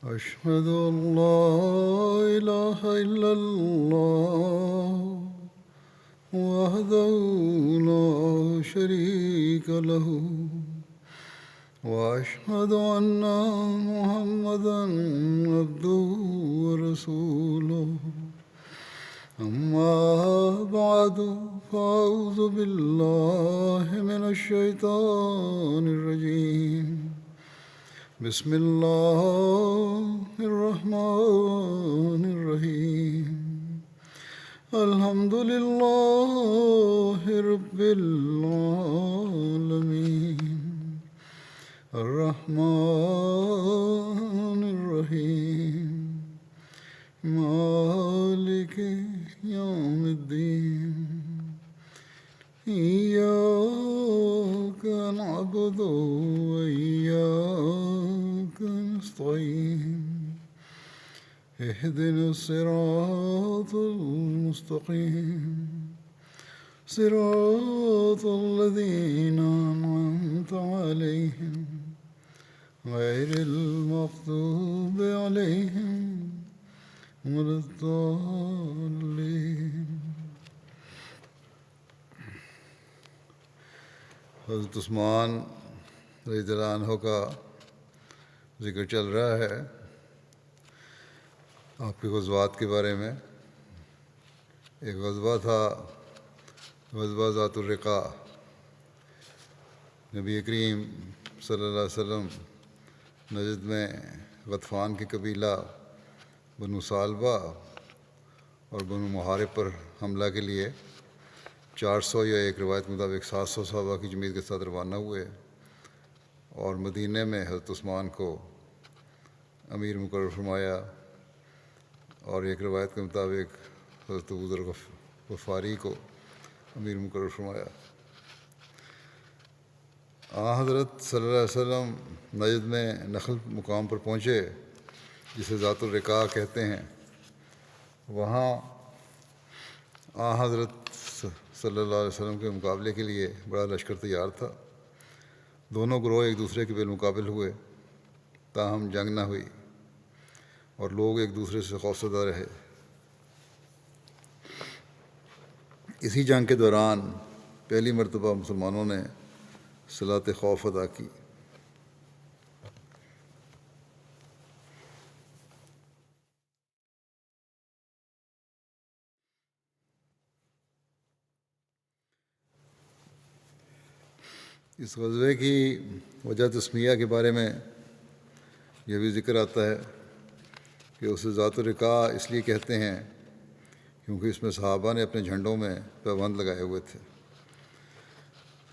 أشهد أن لا إله إلا الله وحده لا شريك له وأشهد أن محمدا عبده ورسوله أما بعد فأعوذ بالله من الشيطان الرجيم بسم الله الرحمن الرحيم الحمد لله رب العالمين الرحمن الرحيم مالك يوم الدين إياك نعبد وإياك نستعين اهدنا الصراط المستقيم صراط الذين أنعمت عليهم غير المغضوب عليهم ولا الضالين. حضرت عثمان رضی اللہ عنہ کا ذکر چل رہا ہے آپ کے غزوات کے بارے میں. ایک غزوہ تھا غزوہ ذات الرقاع. نبی کریم صلی اللہ علیہ وسلم نجد میں غطفان کے قبیلہ بنو سالبہ اور بنو محارب پر حملہ کے لیے 400 یا ایک روایت مطابق 700 صحابہ کی جماعت کے ساتھ روانہ ہوئے اور مدینہ میں حضرت عثمان کو امیر مقرر فرمایا اور ایک روایت کے مطابق حضرت ابو ذر غفاری کو امیر مقرر فرمایا. حضرت صلی اللہ علیہ وسلم نجد میں نخل مقام پر پہنچے جسے ذات الرقاع کہتے ہیں. وہاں حضرت صلی اللہ علیہ وسلم کے مقابلے کے لیے بڑا لشکر تیار تھا. دونوں گروہ ایک دوسرے کے بالمقابل ہوئے تاہم جنگ نہ ہوئی اور لوگ ایک دوسرے سے خوفزدہ رہے. اسی جنگ کے دوران پہلی مرتبہ مسلمانوں نے صلاۃ خوف ادا کی. اس غزوے کی وجہ تسمیہ کے بارے میں یہ بھی ذکر آتا ہے کہ اسے ذات الرقاع اس لیے کہتے ہیں کیونکہ اس میں صحابہ نے اپنے جھنڈوں میں پیبند لگائے ہوئے تھے.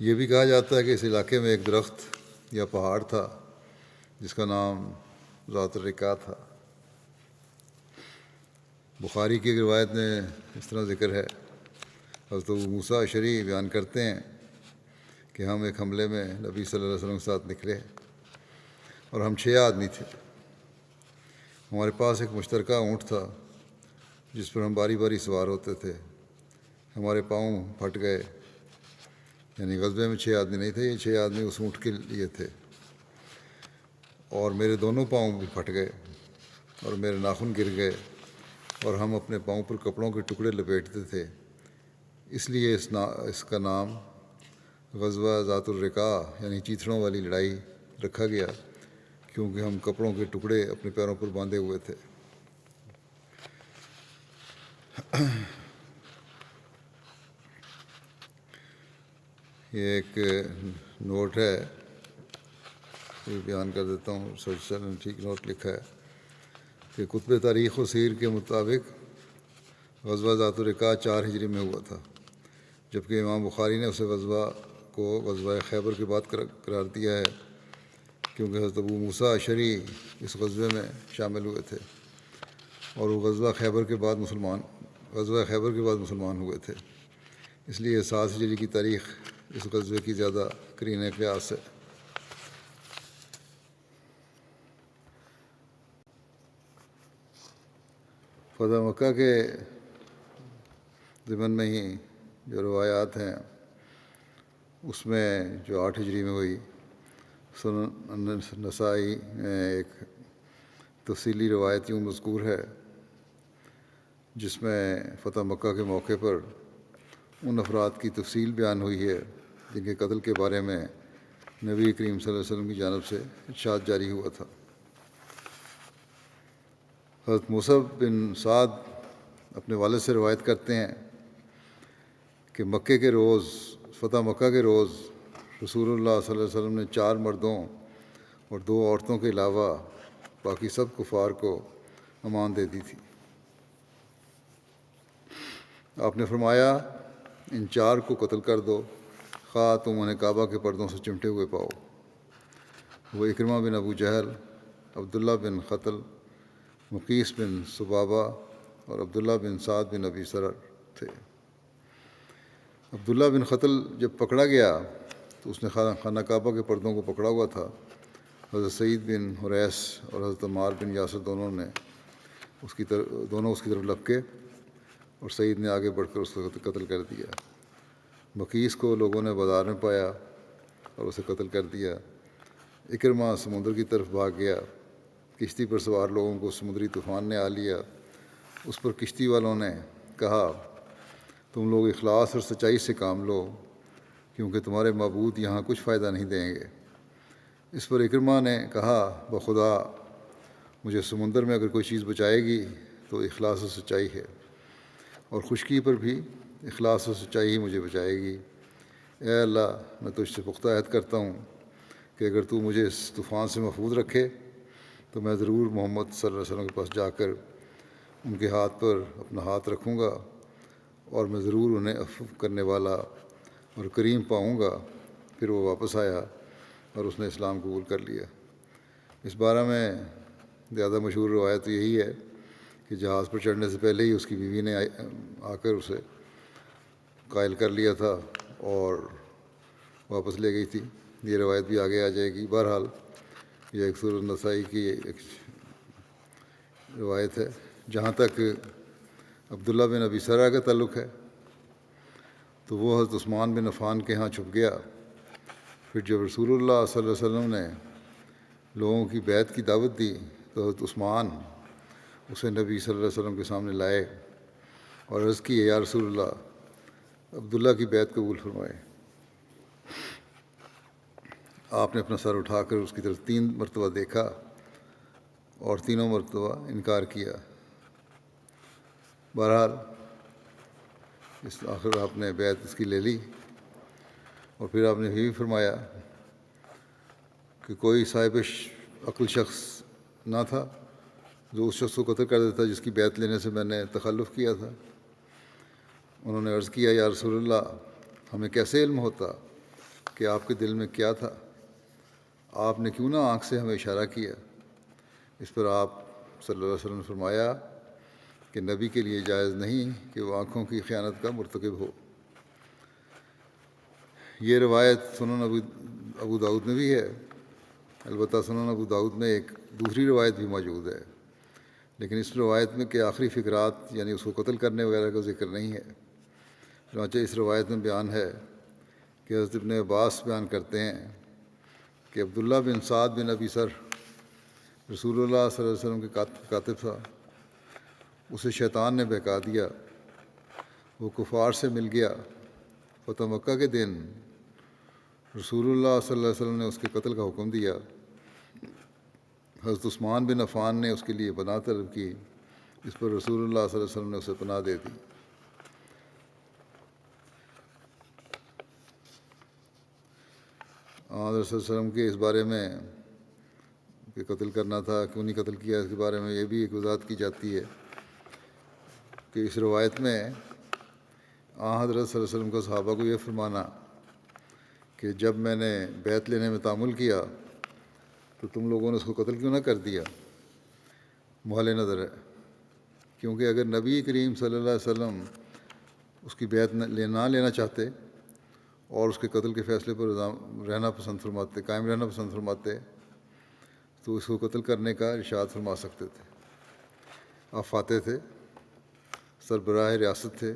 یہ بھی کہا جاتا ہے کہ اس علاقے میں ایک درخت یا پہاڑ تھا جس کا نام ذات الرقاع تھا. بخاری کی ایک روایت میں اس طرح ذکر ہے. حضرت ابو موسیٰ اشعری بیان کرتے ہیں کہ ہم ایک حملے میں نبی صلی اللہ علیہ وسلم کے ساتھ نکلے اور ہم 6 آدمی تھے. ہمارے پاس ایک مشترکہ اونٹ تھا جس پر ہم باری باری سوار ہوتے تھے. ہمارے پاؤں پھٹ گئے، یعنی غزوے میں 6 آدمی نہیں تھے، یہ 6 آدمی اس اونٹ کے لیے تھے. اور میرے دونوں پاؤں بھی پھٹ گئے اور میرے ناخن گر گئے اور ہم اپنے پاؤں پر کپڑوں کے ٹکڑے لپیٹتے تھے. اس لیے اس کا نام غزوہ ذات الرقاع یعنی چیتڑوں والی لڑائی رکھا گیا، کیونکہ ہم کپڑوں کے ٹکڑے اپنے پیروں پر باندھے ہوئے تھے. یہ ایک نوٹ ہے، یہ بیان کر دیتا ہوں. سر نے ٹھیک نوٹ لکھا ہے کہ کتب تاریخ و سیر کے مطابق غزوہ ذات الرقاع 4 ہجری میں ہوا تھا، جبکہ امام بخاری نے اسے غزوہ کو غزوہ خیبر کے بعد قرار دیا ہے کیونکہ حضرت ابو موسیٰ اشعری اس غزوے میں شامل ہوئے تھے اور وہ غزوہ خیبر کے بعد مسلمان ہوئے تھے. اس لیے 7 ہجری کی تاریخ اس غزوے کی زیادہ قرینہ قیاس ہے. فتح مکہ کے ضمن میں ہی جو روایات ہیں اس میں جو 8 ہجری میں ہوئی، سنن نسائی میں ایک تفصیلی روایت یوں مذکور ہے جس میں فتح مکہ کے موقع پر ان افراد کی تفصیل بیان ہوئی ہے جن کے قتل کے بارے میں نبی کریم صلی اللہ علیہ وسلم کی جانب سے ارشاد جاری ہوا تھا۔ حضرت مصعب بن سعد اپنے والد سے روایت کرتے ہیں کہ مکے کے روز، فتح مکہ کے روز، رسول اللہ صلی اللہ علیہ وسلم نے 4 مردوں اور 2 عورتوں کے علاوہ باقی سب کفار کو امان دے دی تھی۔ آپ نے فرمایا ان 4 کو قتل کر دو، خواہ تم انہیں کعبہ کے پردوں سے چمٹے ہوئے پاؤ۔ وہ اکرمہ بن ابو جہل، عبداللہ بن خطل، مقیس بن سبابہ اور عبداللہ بن سعد بن ابی سرر تھے۔ عبداللہ بن خطل جب پکڑا گیا تو اس نے خانہ کعبہ کے پردوں کو پکڑا ہوا تھا۔ حضرت سعید بن حریث اور حضرت عمار بن یاسر دونوں اس کی طرف لپکے اور سعید نے آگے بڑھ کر اس کو قتل کر دیا۔ مقیس کو لوگوں نے بازار میں پایا اور اسے قتل کر دیا۔ اکرمہ سمندر کی طرف بھاگ گیا۔ کشتی پر سوار لوگوں کو سمندری طوفان نے آ لیا۔ اس پر کشتی والوں نے کہا تم لوگ اخلاص اور سچائی سے کام لو کیونکہ تمہارے معبود یہاں کچھ فائدہ نہیں دیں گے۔ اس پر اکرمہ نے کہا بخدا مجھے سمندر میں اگر کوئی چیز بچائے گی تو اخلاص و سچائی ہے، اور خشکی پر بھی اخلاص و سچائی ہی مجھے بچائے گی۔ اے اللہ میں تجھ سے پختہ عہد کرتا ہوں کہ اگر تو مجھے اس طوفان سے محفوظ رکھے تو میں ضرور محمد صلی اللہ علیہ وسلم کے پاس جا کر ان کے ہاتھ پر اپنا ہاتھ رکھوں گا اور میں ضرور انہیں عفو کرنے والا اور کریم پاؤں گا۔ پھر وہ واپس آیا اور اس نے اسلام قبول کر لیا۔ اس بارے میں زیادہ مشہور روایت یہی ہے کہ جہاز پر چڑھنے سے پہلے ہی اس کی بیوی نے آ کر اسے قائل کر لیا تھا اور واپس لے گئی تھی۔ یہ روایت بھی آگے آ جائے گی۔ بہرحال یہ ایک سنن نسائی کی ایک روایت ہے۔ جہاں تک عبداللہ بن ابی سرہ کا تعلق ہے تو وہ حضرت عثمان بن عفان کے ہاں چھپ گیا۔ پھر جب رسول اللہ صلی اللہ علیہ وسلم نے لوگوں کی بیعت کی دعوت دی تو حضرت عثمان اسے نبی صلی اللہ علیہ وسلم کے سامنے لائے اور عرض کی یا رسول اللہ عبداللہ کی بیعت قبول فرمائے۔ آپ نے اپنا سر اٹھا کر اس کی طرف 3 مرتبہ دیکھا اور تینوں مرتبہ انکار کیا۔ بہرحال آخر آپ نے بیعت اس کی لے لی اور پھر آپ نے یہ بھی فرمایا کہ کوئی صاحب عقل شخص نہ تھا جو اس شخص کو قتل کر دیتا جس کی بیعت لینے سے میں نے تخلف کیا تھا۔ انہوں نے عرض کیا یا رسول اللہ ہمیں کیسے علم ہوتا کہ آپ کے دل میں کیا تھا؟ آپ نے کیوں نہ آنکھ سے ہمیں اشارہ کیا؟ اس پر آپ صلی اللہ علیہ وسلم نے فرمایا کہ نبی کے لیے جائز نہیں کہ وہ آنکھوں کی خیانت کا مرتکب ہو۔ یہ روایت سنن ابو داؤد میں بھی ہے۔ البتہ سنن ابو داؤد میں ایک دوسری روایت بھی موجود ہے، لیکن اس روایت میں کہ آخری فقرات یعنی اس کو قتل کرنے وغیرہ کا ذکر نہیں ہے۔ چنانچہ اس روایت میں بیان ہے کہ حضرت ابن عباس بیان کرتے ہیں کہ عبداللہ بن سعد بن ابی سر رسول اللہ صلی اللہ علیہ وسلم کے کاتب تھا۔ اسے شیطان نے بہکا دیا، وہ کفار سے مل گیا۔ فتح مکہ کے دن رسول اللہ صلی اللہ علیہ وسلم نے اس کے قتل کا حکم دیا۔ حضرت عثمان بن عفان نے اس کے لیے پناہ طلب کی، اس پر رسول اللہ صلی اللہ علیہ وسلم نے اسے پناہ دے دی۔ حضرت صلی اللہ علیہ وسلم کے اس بارے میں کہ قتل کرنا تھا کیوں نہیں قتل کیا، اس کے بارے میں یہ بھی ایک وضاحت کی جاتی ہے کہ اس روایت میں حضرت صلی اللہ علیہ وسلم کا صحابہ کو یہ فرمانا کہ جب میں نے بیعت لینے میں تعامل کیا تو تم لوگوں نے اس کو قتل کیوں نہ کر دیا، محل نظر ہے، کیونکہ اگر نبی کریم صلی اللہ علیہ وسلم اس کی بیعت نہ لینا چاہتے اور اس کے قتل کے فیصلے پر قائم رہنا پسند فرماتے تو اس کو قتل کرنے کا ارشاد فرما سکتے تھے۔ آپ فاتح تھے، سربراہ ریاست تھے،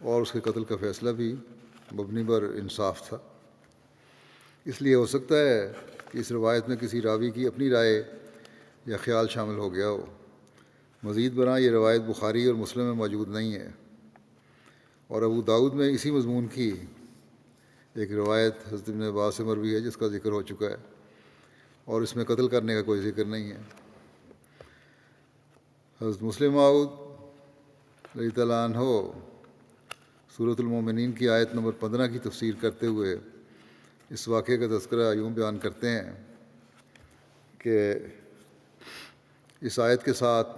اور اس کے قتل کا فیصلہ بھی مبنی بر انصاف تھا۔ اس لیے ہو سکتا ہے کہ اس روایت میں کسی راوی کی اپنی رائے یا خیال شامل ہو گیا ہو۔ مزید برآں یہ روایت بخاری اور مسلم میں موجود نہیں ہے، اور ابو داؤد میں اسی مضمون کی ایک روایت حضرت ابن عباس سے مروی ہے جس کا ذکر ہو چکا ہے، اور اس میں قتل کرنے کا کوئی ذکر نہیں ہے۔ حضرت مسلم موعود رضی اللہ عنہ سورۃ المومنین کی آیت نمبر 15 کی تفسیر کرتے ہوئے اس واقعے کا تذکرہ یوں بیان کرتے ہیں کہ اس آیت کے ساتھ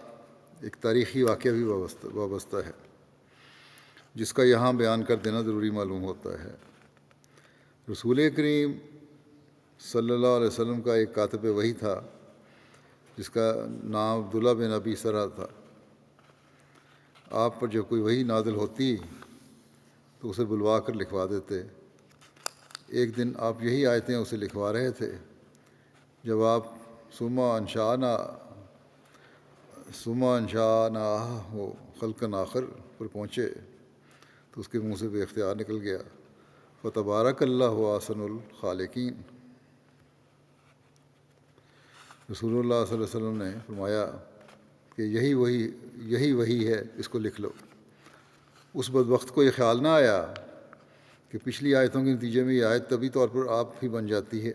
ایک تاریخی واقعہ بھی وابستہ ہے جس کا یہاں بیان کر دینا ضروری معلوم ہوتا ہے۔ رسول کریم صلی اللہ علیہ وسلم کا ایک کاتب وحی تھا جس کا نام عبداللہ بن ابی سرح تھا۔ آپ پر جب کوئی وحی نازل ہوتی تو اسے بلوا کر لکھوا دیتے۔ ایک دن آپ یہی آیتیں اسے لکھوا رہے تھے جب آپ ثم انشأنا ہو خلقا آخر پر پہنچے تو اس کے منہ سے بے اختیار نکل گیا، فتبارک اللہ احسن الخالقین۔ رسول اللہ صلی اللہ علیہ وسلم نے فرمایا کہ یہی وحی ہے، اس کو لکھ لو۔ اس بدبخت کو یہ خیال نہ آیا کہ پچھلی آیتوں کے نتیجے میں یہ آیت طبی طور پر آپ ہی بن جاتی ہے۔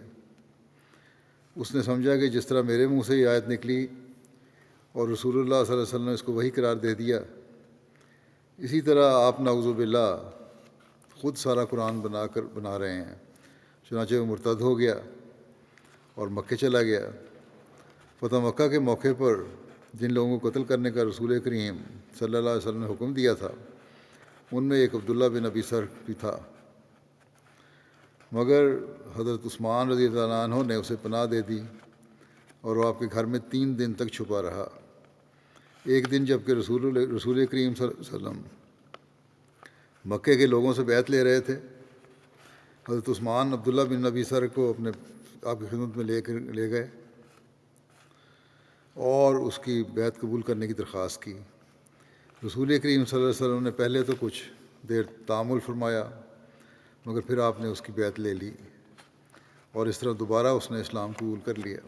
اس نے سمجھا کہ جس طرح میرے منہ سے یہ آیت نکلی اور رسول اللہ صلی اللہ علیہ وسلم نے اس کو وحی قرار دے دیا، اسی طرح آپ نعوذ باللہ خود سارا قرآن بنا رہے ہیں۔ چنانچہ وہ مرتد ہو گیا اور مکے چلا گیا۔ فتح مکہ کے موقع پر جن لوگوں کو قتل کرنے کا رسول کریم صلی اللہ علیہ وسلم نے حکم دیا تھا ان میں ایک عبداللہ بن ابی سر بھی تھا، مگر حضرت عثمان رضی اللہ عنہ نے اسے پناہ دے دی اور وہ آپ کے گھر میں 3 دن تک چھپا رہا۔ ایک دن جب کہ رسول کریم صلی اللہ علیہ وسلم مکے کے لوگوں سے بیعت لے رہے تھے، حضرت عثمان عبداللہ بن ابی سر کو آپ کی خدمت میں لے گئے اور اس کی بیعت قبول کرنے کی درخواست کی۔ رسول کریم صلی اللہ علیہ وسلم نے پہلے تو کچھ دیر تامل فرمایا، مگر پھر آپ نے اس کی بیعت لے لی اور اس طرح دوبارہ اس نے اسلام قبول کر لیا۔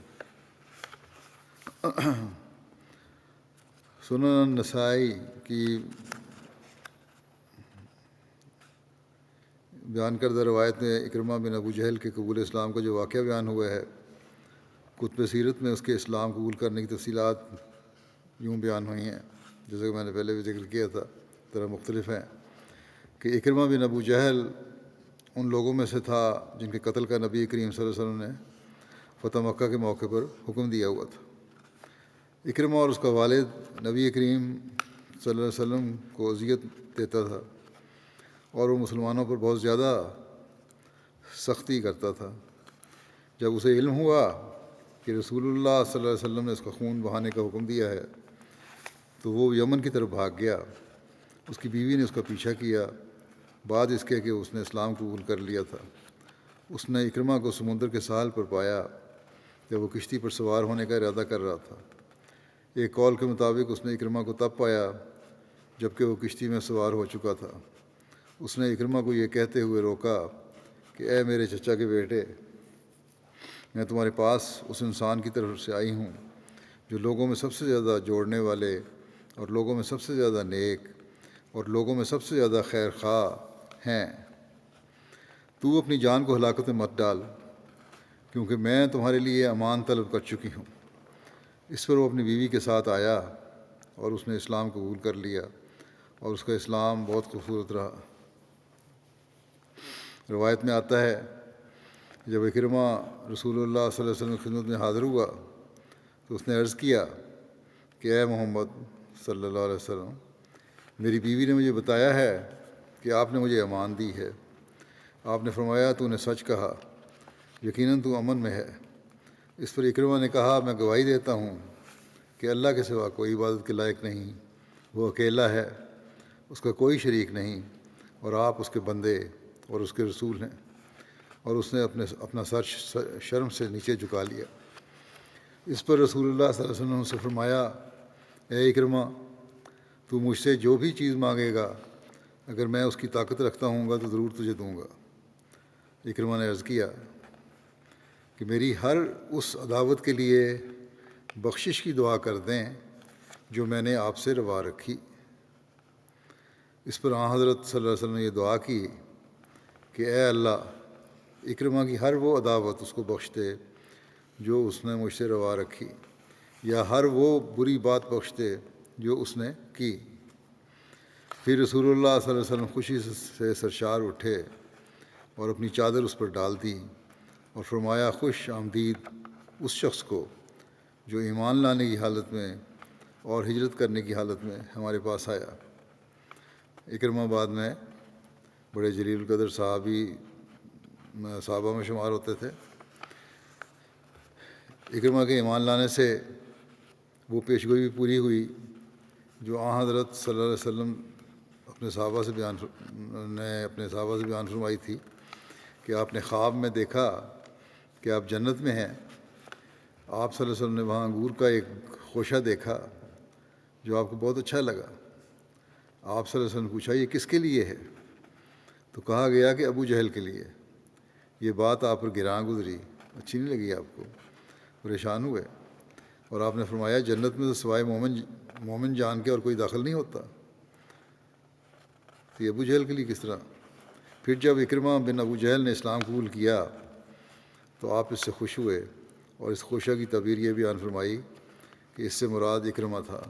سنن نسائی کی بیان کردہ روایت میں اکرمہ بن ابو جہل کے قبول اسلام کا جو واقعہ بیان ہوا ہے، کتب سیرت میں اس کے اسلام قبول کرنے کی تفصیلات یوں بیان ہوئی ہیں جیسے کہ میں نے پہلے بھی ذکر کیا تھا، طرح مختلف ہیں کہ اکرمہ بن ابو جہل ان لوگوں میں سے تھا جن کے قتل کا نبی کریم صلی اللہ علیہ وسلم نے فتح مکہ کے موقع پر حکم دیا ہوا تھا۔ اکرمہ اور اس کا والد نبی کریم صلی اللہ علیہ وسلم کو اذیت دیتا تھا اور وہ مسلمانوں پر بہت زیادہ سختی کرتا تھا۔ جب اسے علم ہوا کہ رسول اللہ صلی اللہ علیہ وسلم نے اس کا خون بہانے کا حکم دیا ہے تو وہ یمن کی طرف بھاگ گیا۔ اس کی بیوی نے اس کا پیچھا کیا، بعد اس کے کہ اس نے اسلام قبول کر لیا تھا۔ اس نے اکرمہ کو سمندر کے ساحل پر پایا جب وہ کشتی پر سوار ہونے کا ارادہ کر رہا تھا۔ ایک قول کے مطابق اس نے اکرمہ کو تب پایا جب کہ وہ کشتی میں سوار ہو چکا تھا۔ اس نے اکرمہ کو یہ کہتے ہوئے روکا کہ اے میرے چچا کے بیٹے، میں تمہارے پاس اس انسان کی طرف سے آئی ہوں جو لوگوں میں سب سے زیادہ جوڑنے والے اور لوگوں میں سب سے زیادہ نیک اور لوگوں میں سب سے زیادہ خیر خواہ ہیں۔ تو اپنی جان کو ہلاکت میں مت ڈال، کیونکہ میں تمہارے لیے امان طلب کر چکی ہوں۔ اس پر وہ اپنی بیوی کے ساتھ آیا اور اس نے اسلام قبول کر لیا اور اس کا اسلام بہت خوبصورت رہا۔ روایت میں آتا ہے جب اکرمہ رسول اللہ صلی اللہ علیہ وسلم کی خدمت میں حاضر ہوا تو اس نے عرض کیا کہ اے محمد صلی اللہ علیہ وسلم، میری بیوی نے مجھے بتایا ہے کہ آپ نے مجھے امان دی ہے۔ آپ نے فرمایا تو نے سچ کہا، یقیناً تو امن میں ہے۔ اس پر اکرمہ نے کہا میں گواہی دیتا ہوں کہ اللہ کے سوا کوئی عبادت کے لائق نہیں، وہ اکیلا ہے، اس کا کوئی شریک نہیں، اور آپ اس کے بندے اور اس کے رسول ہیں۔ اور اس نے اپنا سر شرم سے نیچے جھکا لیا۔ اس پر رسول اللہ صلی اللہ علیہ وسلم سے فرمایا اے اکرمہ، تو مجھ سے جو بھی چیز مانگے گا اگر میں اس کی طاقت رکھتا ہوں گا تو ضرور تجھے دوں گا۔ اکرمہ نے عرض کیا کہ میری ہر اس عداوت کے لیے بخشش کی دعا کر دیں جو میں نے آپ سے روا رکھی۔ اس پر آن حضرت صلی اللہ علیہ وسلم نے یہ دعا کی کہ اے اللہ، اکرمہ کی ہر وہ عداوت اس کو بخش دے جو اس نے مجھ سے روا رکھی، یا ہر وہ بری بات بخش دے جو اس نے کی۔ پھر رسول اللہ صلی اللہ علیہ وسلم خوشی سے سرشار اٹھے اور اپنی چادر اس پر ڈال دی اور فرمایا، خوش آمدید اس شخص کو جو ایمان لانے کی حالت میں اور ہجرت کرنے کی حالت میں ہمارے پاس آیا۔ اکرمہ بعد میں بڑے جلیل القدر صحابہ میں شمار ہوتے تھے۔ اکرمہ کے ایمان لانے سے وہ پیشگوئی بھی پوری ہوئی جو آن حضرت صلی اللہ علیہ وسلم اپنے صحابہ سے بیان فرمائی تھی کہ آپ نے خواب میں دیکھا کہ آپ جنت میں ہیں۔ آپ صلی اللہ علیہ وسلم نے وہاں انگور کا ایک خوشہ دیکھا جو آپ کو بہت اچھا لگا۔ آپ صلی اللہ علیہ وسلم نے پوچھا، یہ کس کے لیے ہے؟ تو کہا گیا کہ ابو جہل کے لیے۔ یہ بات آپ پر گراں گزری، اچھی نہیں لگی، آپ کو پریشان ہوئے، اور آپ نے فرمایا، جنت میں تو سوائے مومن جان کے اور کوئی داخل نہیں ہوتا، تو یہ ابو جہل کے لیے کس طرح؟ پھر جب اکرمہ بن ابو جہل نے اسلام قبول کیا تو آپ اس سے خوش ہوئے، اور اس خوشہ کی تعبیر یہ بیان فرمائی کہ اس سے مراد اکرمہ تھا۔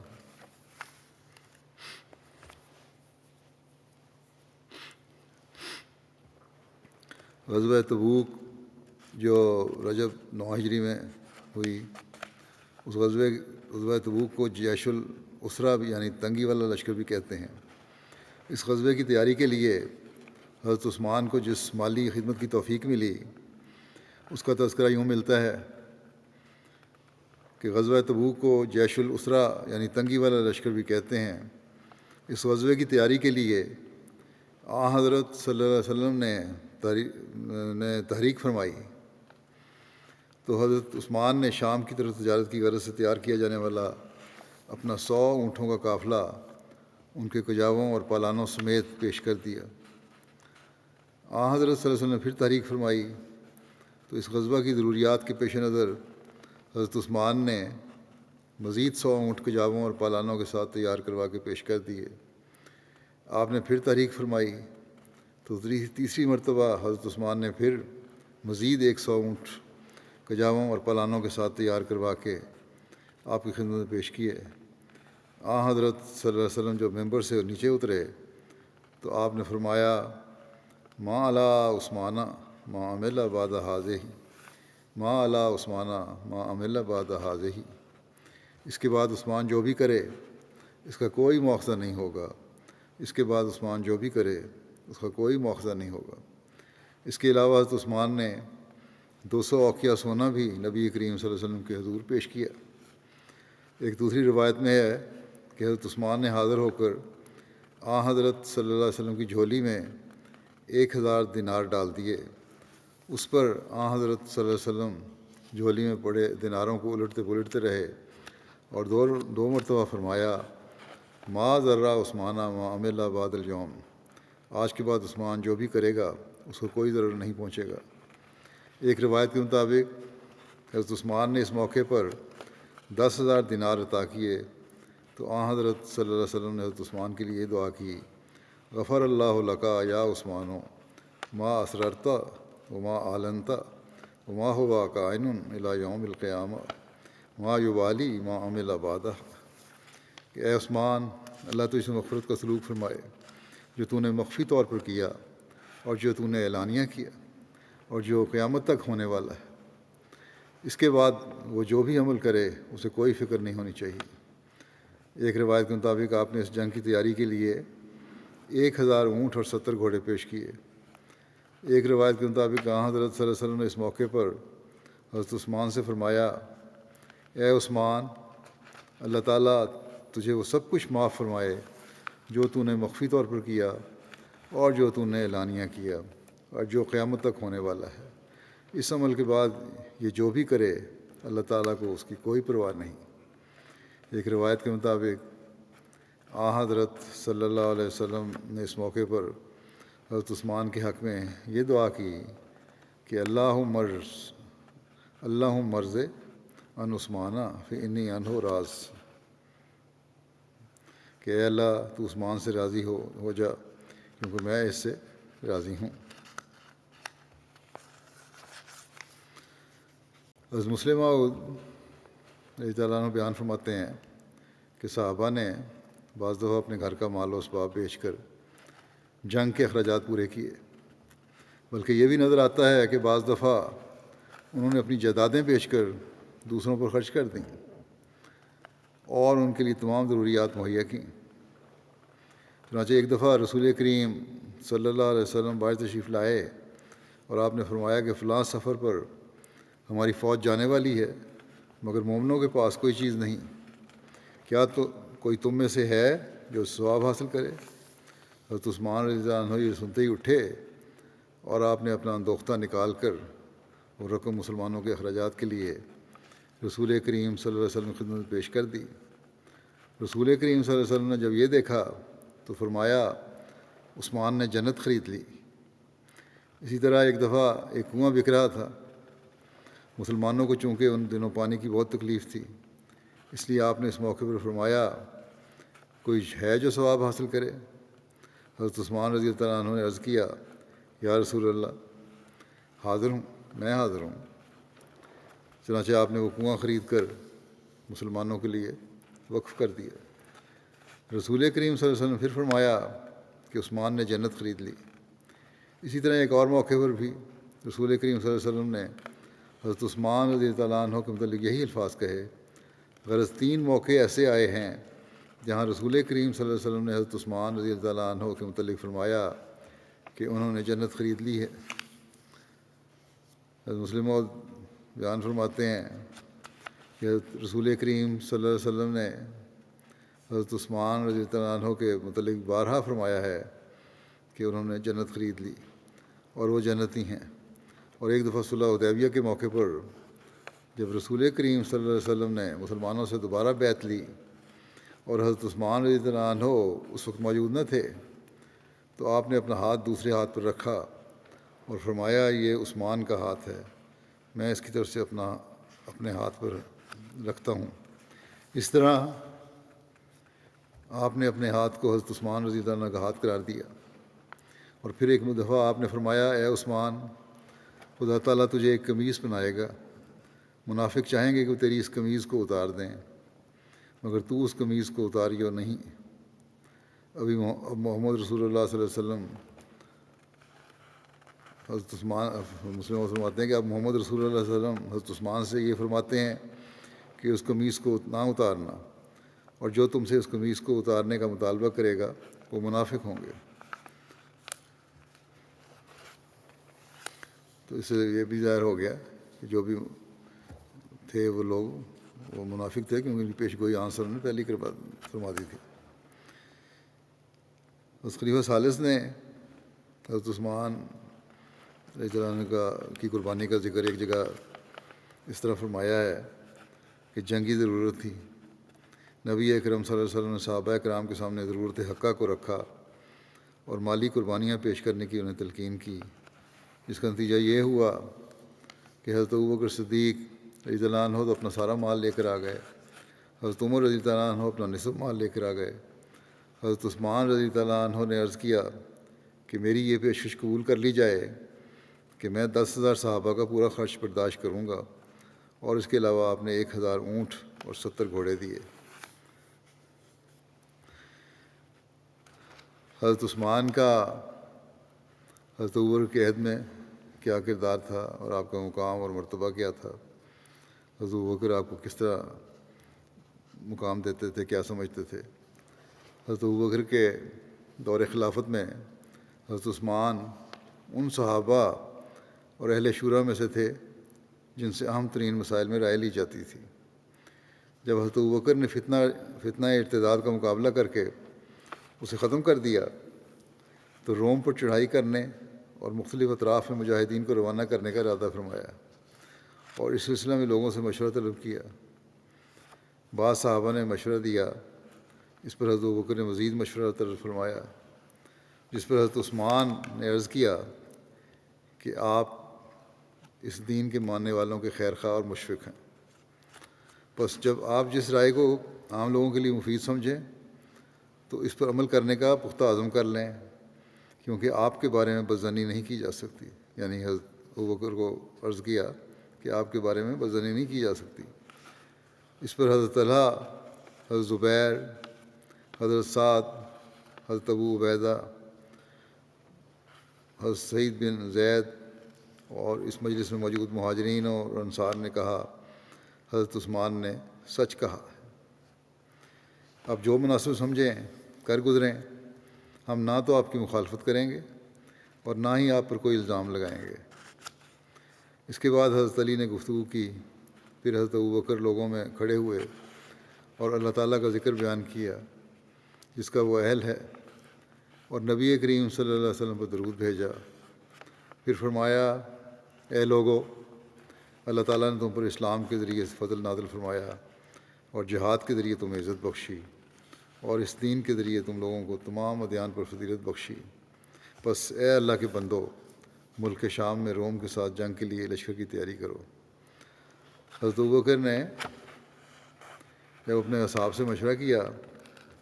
غزوہ تبوک جو رجب 9 ہجری میں ہوئی، اس غزوہ تبوک کو جیش الاسرا بھی یعنی تنگی والا لشکر بھی کہتے ہیں۔ اس غزوے کی تیاری کے لیے حضرت عثمان کو جس مالی خدمت کی توفیق ملی اس کا تذکرہ یوں ملتا ہے کہ غزوہ تبوک کو جیش الاسرا یعنی تنگی والا لشکر بھی کہتے ہیں۔ اس غزوے کی تیاری کے لیے آن حضرت صلی اللہ علیہ وسلم نے تحریک فرمائی، تو حضرت عثمان نے شام کی طرف تجارت کی غرض سے تیار کیا جانے والا اپنا 100 اونٹوں کا قافلہ ان کے کجاووں اور پالانوں سمیت پیش کر دیا۔ آن حضرت صلی اللہ علیہ وسلم نے پھر تحریک فرمائی تو اس غزوہ کی ضروریات کے پیش نظر حضرت عثمان نے مزید 100 اونٹ کجاووں اور پالانوں کے ساتھ تیار کروا کے پیش کر دیے۔ آپ نے پھر تحریک فرمائی تو تیسری مرتبہ حضرت عثمان نے پھر مزید 100 اونٹ کجاووں اور پالانوں کے ساتھ تیار کروا کے آپ کی خدمت میں پیش کیے۔ آن حضرت صلی اللہ علیہ وسلم جب ممبر سے نیچے اترے تو آپ نے فرمایا، ما علی عثمانہ ما عمل بعد ہذہ، ما علی عثمانہ ما عمل بعد ہذہ، اس کے بعد عثمان جو بھی کرے اس کا کوئی مواخذہ نہیں ہوگا، اس کے بعد عثمان جو بھی کرے اس کا کوئی مواخذہ نہیں ہوگا۔ اس کے علاوہ حضرت عثمان نے 200 اوقیہ سونا بھی نبی کریم صلی اللہ علیہ وسلم کے حضور پیش کیا۔ ایک دوسری روایت میں ہے کہ حضرت عثمان نے حاضر ہو کر آن حضرت صلی اللہ علیہ وسلم کی جھولی میں 1000 دینار ڈال دیے۔ اس پر آن حضرت صلی اللہ علیہ وسلم جھولی میں پڑے دیناروں کو الٹتے پلٹتے رہے اور دو مرتبہ فرمایا، ما ذرہ عثمانہ ما عمل بعد اليوم، آج کے بعد عثمان جو بھی کرے گا اس کو کوئی ضرر نہیں پہنچے گا۔ ایک روایت کے مطابق حضرت عثمان نے اس موقع پر 10,000 دینار عطا کیے تو آن حضرت صلی اللہ علیہ وسلم نے حضرت عثمان کے لیے دعا کی، غفر اللہ لکا یا عثمان ما اسررت وما اعلنت وما هو کائن الی یوم القیامہ ما یبالی ما عمل بعدہ، کہ اے عثمان، اللہ تو اس مغفرت کا سلوک فرمائے جو تو نے مخفی طور پر کیا اور جو تو نے اعلانیہ کیا اور جو قیامت تک ہونے والا ہے، اس کے بعد وہ جو بھی عمل کرے اسے کوئی فکر نہیں ہونی چاہیے۔ ایک روایت کے مطابق آپ نے اس جنگ کی تیاری کے لیے 1000 اونٹ اور 70 گھوڑے پیش کیے۔ ایک روایت کے مطابق آن حضرت صلی اللہ علیہ وسلم نے اس موقع پر حضرت عثمان سے فرمایا، اے عثمان، اللہ تعالیٰ تجھے وہ سب کچھ معاف فرمائے جو تو نے مخفی طور پر کیا اور جو تو نے اعلانیہ کیا اور جو قیامت تک ہونے والا ہے۔ اس عمل کے بعد یہ جو بھی کرے اللہ تعالیٰ کو اس کی کوئی پرواہ نہیں۔ ایک روایت کے مطابق آن حضرت صلی اللہ علیہ وسلم نے اس موقع پر حضرت عثمان کے حق میں یہ دعا کی کہ اللہم مرض ان عثمانہ فإنی عنہ راض، کہ اے اللہ تو عثمان سے راضی ہو جا کیونکہ میں اس سے راضی ہوں۔ حضرت مسلم موعود رضی اللہ عنہ بیان فرماتے ہیں کہ صحابہ نے بعض دفعہ اپنے گھر کا مال و اسباب بیچ کر جنگ کے اخراجات پورے کیے، بلکہ یہ بھی نظر آتا ہے کہ بعض دفعہ انہوں نے اپنی جائیدادیں بیچ کر دوسروں پر خرچ کر دیں اور ان کے لیے تمام ضروریات مہیا کیں۔ چنانچہ ایک دفعہ رسول کریم صلی اللہ علیہ وسلم باہر تشریف لائے اور آپ نے فرمایا کہ فلاں سفر پر ہماری فوج جانے والی ہے، مگر مومنوں کے پاس کوئی چیز نہیں، کیا تو کوئی تم میں سے ہے جو ثواب حاصل کرے؟ حضرت عثمان رضی اللہ عنہ یہ سنتے ہی اٹھے اور آپ نے اپنا اندوختہ نکال کر وہ رقم مسلمانوں کے اخراجات کے لیے رسول کریم صلی اللہ علیہ وسلم کی خدمت میں پیش کر دی۔ رسول کریم صلی اللہ علیہ وسلم نے جب یہ دیکھا تو فرمایا عثمان نے جنت خرید لی۔ اسی طرح ایک دفعہ ایک کنواں بک رہا تھا، مسلمانوں کو چونکہ ان دنوں پانی کی بہت تکلیف تھی، اس لیے آپ نے اس موقع پر فرمایا کوئی ہے جو ثواب حاصل کرے؟ حضرت عثمان رضی اللہ عنہ نے عرض کیا یا رسول اللہ حاضر ہوں، میں حاضر ہوں۔ چنانچہ آپ نے وہ کنواں خرید کر مسلمانوں کے لیے وقف کر دیا۔ رسول کریم صلی اللہ علیہ وسلم پھر فرمایا کہ عثمان نے جنت خرید لی۔ اسی طرح ایک اور موقع پر بھی رسول کریم صلی اللہ علیہ وسلم نے حضرت عثمان رضی اللہ عنہ کے متعلق یہی الفاظ کہے۔ غرض 3 موقع ایسے آئے ہیں جہاں رسول کریم صلی اللہ علیہ وسلم نے حضرت عثمان رضی اللہ عنہ کے متعلق فرمایا کہ انہوں نے جنت خرید لی ہے۔ حضرت مسلم موعود بیان فرماتے ہیں کہ رسول کریم صلی اللہ علیہ وسلم نے حضرت عثمان رضی اللہ عنہ کے متعلق بارہا فرمایا ہے کہ انہوں نے جنت خرید لی اور وہ جنتی ہیں۔ اور ایک دفعہ صلح حدیبیہ کے موقع پر جب رسول کریم صلی اللہ علیہ وسلم نے مسلمانوں سے دوبارہ بیعت لی اور حضرت عثمان رضی اللہ عنہ اس وقت موجود نہ تھے، تو آپ نے اپنا ہاتھ دوسرے ہاتھ پر رکھا اور فرمایا یہ عثمان کا ہاتھ ہے، میں اس کی طرف سے اپنے ہاتھ پر رکھتا ہوں۔ اس طرح آپ نے اپنے ہاتھ کو حضرت عثمان رضی اللہ عنہ کا ہاتھ قرار دیا۔ اور پھر ایک دفعہ آپ نے فرمایا اے عثمان، خدا تعالیٰ تجھے ایک قمیص بنائے گا، منافق چاہیں گے کہ وہ تیری اس قمیض کو اتار دیں، مگر تو اس قمیض کو اتاریو نہیں۔ ابھی محمد رسول اللہ صلی اللہ علیہ وسلم حضرت عثمان مسلم فرماتے ہیں کہ اب محمد رسول اللہ صلی اللہ علیہ وسلم حضرت عثمان سے یہ فرماتے ہیں کہ اس قمیض کو نہ اتارنا، اور جو تم سے اس قمیض کو اتارنے کا مطالبہ کرے گا وہ منافق ہوں گے۔ تو اس سے یہ بھی ظاہر ہو گیا کہ جو بھی تھے وہ لوگ وہ منافق تھے، کیونکہ ان کی پیش گوئی آن صلی اللہ نے پہلی فرما دی تھی۔ اس خلیفہ ثالث نے حضرت عثمان رضی اللہ عنہ کی قربانی کا ذکر ایک جگہ اس طرح فرمایا ہے کہ جنگی ضرورت تھی، نبی اکرم صلی اللہ علیہ وسلم نے صحابہ کرام کے سامنے ضرورت حقہ کو رکھا اور مالی قربانیاں پیش کرنے کی انہیں تلقین کی، جس کا نتیجہ یہ ہوا کہ حضرت ابوبکر صدیق رضی اللہ عنہ تو اپنا سارا مال لے کر آ گئے، حضرت عمر رضی اللہ عنہ اپنا نصف مال لے کر آ گئے، حضرت عثمان رضی اللہ عنہ نے عرض کیا کہ میری یہ پیشکش قبول کر لی جائے کہ میں 10,000 صحابہ کا پورا خرچ برداشت کروں گا، اور اس کے علاوہ آپ نے 1,000 اونٹ اور 70 گھوڑے دیے۔ حضرت عثمان کا حضرت ابوبکر کے عہد میں کیا کردار تھا اور آپ کا مقام اور مرتبہ کیا تھا؟ حضرت ابوبکر آپ کو کس طرح مقام دیتے تھے، کیا سمجھتے تھے؟ حضرت ابوبکر کے دور خلافت میں حضرت عثمان ان صحابہ اور اہل شورا میں سے تھے جن سے اہم ترین مسائل میں رائے لی جاتی تھی۔ جب حضرت ابوبکر نے فتنہ ارتداد کا مقابلہ کر کے اسے ختم کر دیا تو روم پر چڑھائی کرنے اور مختلف اطراف میں مجاہدین کو روانہ کرنے کا ارادہ فرمایا اور اس سلسلے میں لوگوں سے مشورہ طلب کیا۔ بعض صحابہ نے مشورہ دیا، اس پر حضرت ابوبکر نے مزید مشورہ طلب فرمایا، جس پر حضرت عثمان نے عرض کیا کہ آپ اس دین کے ماننے والوں کے خیر خواہ اور مشفق ہیں۔ بس جب آپ جس رائے کو عام لوگوں کے لیے مفید سمجھیں تو اس پر عمل کرنے کا پختہ عزم کر لیں، کیونکہ آپ کے بارے میں بدظنی نہیں کی جا سکتی. یعنی حضرت ابوبکر کو عرض کیا کہ آپ کے بارے میں بدظنی نہیں کی جا سکتی. اس پر حضرت طلحہ، حضرت زبیر، حضرت سعد، حضرت ابو عبیدہ، حضرت سعید بن زید اور اس مجلس میں موجود مہاجرین اور انصار نے کہا حضرت عثمان نے سچ کہا. آپ جو مناسب سمجھیں کر گزریں، ہم نہ تو آپ کی مخالفت کریں گے اور نہ ہی آپ پر کوئی الزام لگائیں گے. اس کے بعد حضرت علی نے گفتگو کی. پھر حضرت ابوبکر لوگوں میں کھڑے ہوئے اور اللہ تعالیٰ کا ذکر بیان کیا جس کا وہ اہل ہے، اور نبی کریم صلی اللہ علیہ وسلم پر درود بھیجا. پھر فرمایا، اے لوگو، اللہ تعالیٰ نے تم پر اسلام کے ذریعے سے فضل نازل فرمایا اور جہاد کے ذریعے تمہیں عزت بخشی اور اس دین کے ذریعے تم لوگوں کو تمام ادیان پر فضیلت بخشی. بس اے اللہ کے بندو، ملک شام میں روم کے ساتھ جنگ کے لیے لشکر کی تیاری کرو. حضرت ابوبکر نے جب اپنے اصحاب سے مشورہ کیا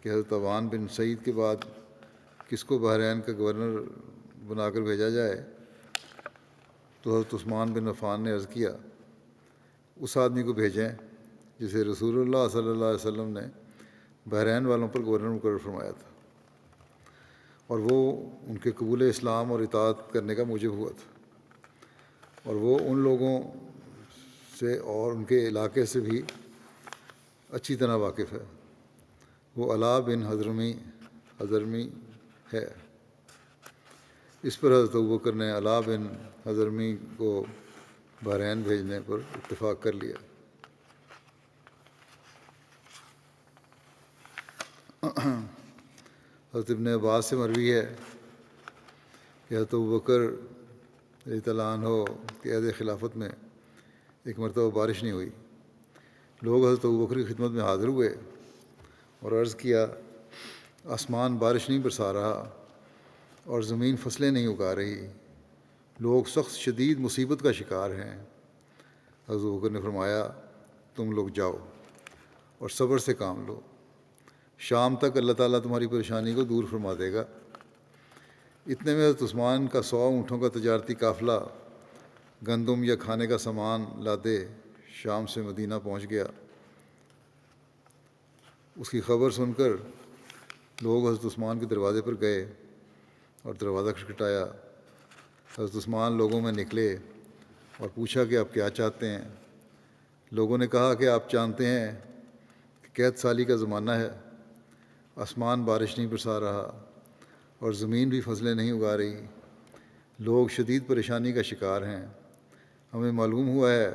کہ حضرت عوان بن سعید کے بعد کس کو بحرین کا گورنر بنا کر بھیجا جائے، تو حضرت عثمان بن عفان نے عرض کیا، اس آدمی کو بھیجیں جسے رسول اللہ صلی اللہ علیہ وسلم نے بحرین والوں پر گورنر مقرر فرمایا تھا، اور وہ ان کے قبول اسلام اور اطاعت کرنے کا موجب ہوا تھا، اور وہ ان لوگوں سے اور ان کے علاقے سے بھی اچھی طرح واقف ہے. وہ علا بن حضرمی ہے. اس پر حضرت ابوبکر نے علا بن حضرمی کو بحرین بھیجنے پر اتفاق کر لیا. حضرت ابن عباس سے مروی ہے کہ حضرت ابوبکر رضی اللہ عنہ کے عہد خلافت میں ایک مرتبہ بارش نہیں ہوئی. لوگ حضرت ابوبکر کی خدمت میں حاضر ہوئے اور عرض کیا، آسمان بارش نہیں برسا رہا اور زمین فصلیں نہیں اگا رہی، لوگ سخت شدید مصیبت کا شکار ہیں. حضرت ابوبکر نے فرمایا، تم لوگ جاؤ اور صبر سے کام لو، شام تک اللہ تعالیٰ تمہاری پریشانی کو دور فرما دے گا. اتنے میں حضرت عثمان کا 100 اونٹوں کا تجارتی قافلہ گندم یا کھانے کا سامان لادے شام سے مدینہ پہنچ گیا. اس کی خبر سن کر لوگ حضرت عثمان کے دروازے پر گئے اور دروازہ کھٹکھٹایا. حضرت عثمان لوگوں میں نکلے اور پوچھا کہ آپ کیا چاہتے ہیں. لوگوں نے کہا کہ آپ جانتے ہیں کہ قحط سالی کا زمانہ ہے، آسمان بارش نہیں برسا رہا اور زمین بھی فصلیں نہیں اگا رہی، لوگ شدید پریشانی کا شکار ہیں. ہمیں معلوم ہوا ہے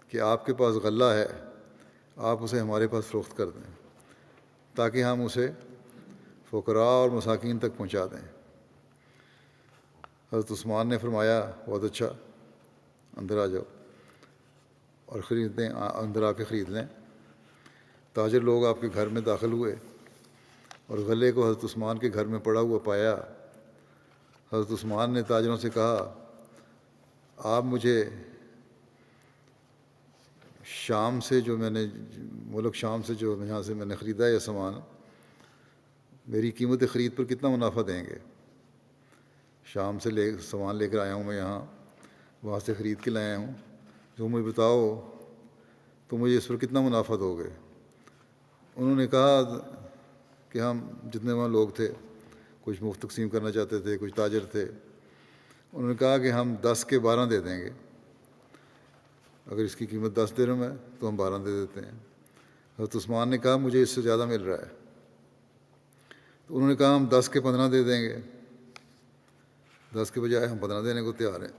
کہ آپ کے پاس غلہ ہے، آپ اسے ہمارے پاس فروخت کر دیں تاکہ ہم اسے فقراء اور مساکین تک پہنچا دیں. حضرت عثمان نے فرمایا، بہت اچھا، اندر آ جاؤ اور اندر آ کے خرید لیں. تاجر لوگ آپ کے گھر میں داخل ہوئے اور غلے کو حضرت عثمان کے گھر میں پڑا ہوا پایا. حضرت عثمان نے تاجروں سے کہا، آپ مجھے شام سے جو میں نے ملک شام سے جو یہاں سے میں نے خریدا ہے یہ سامان، میری قیمت خرید پر کتنا منافع دیں گے؟ شام سے سامان لے کر آیا ہوں میں یہاں، وہاں سے خرید کے لایا ہوں، جو مجھے بتاؤ تو مجھے اس پر کتنا منافع دو گے؟ انہوں نے کہا کہ ہم جتنے وہاں لوگ تھے، کچھ مفت تقسیم کرنا چاہتے تھے، کچھ تاجر تھے، انہوں نے کہا کہ ہم 10 کے 12 دے دیں گے. اگر اس کی قیمت 10 درہم ہے تو ہم 12 دے دیتے ہیں. حضرت عثمان نے کہا، مجھے اس سے زیادہ مل رہا ہے. تو انہوں نے کہا، ہم 10 کے 15 دے دیں گے. 10 کے بجائے ہم 15 دینے کو تیار ہیں.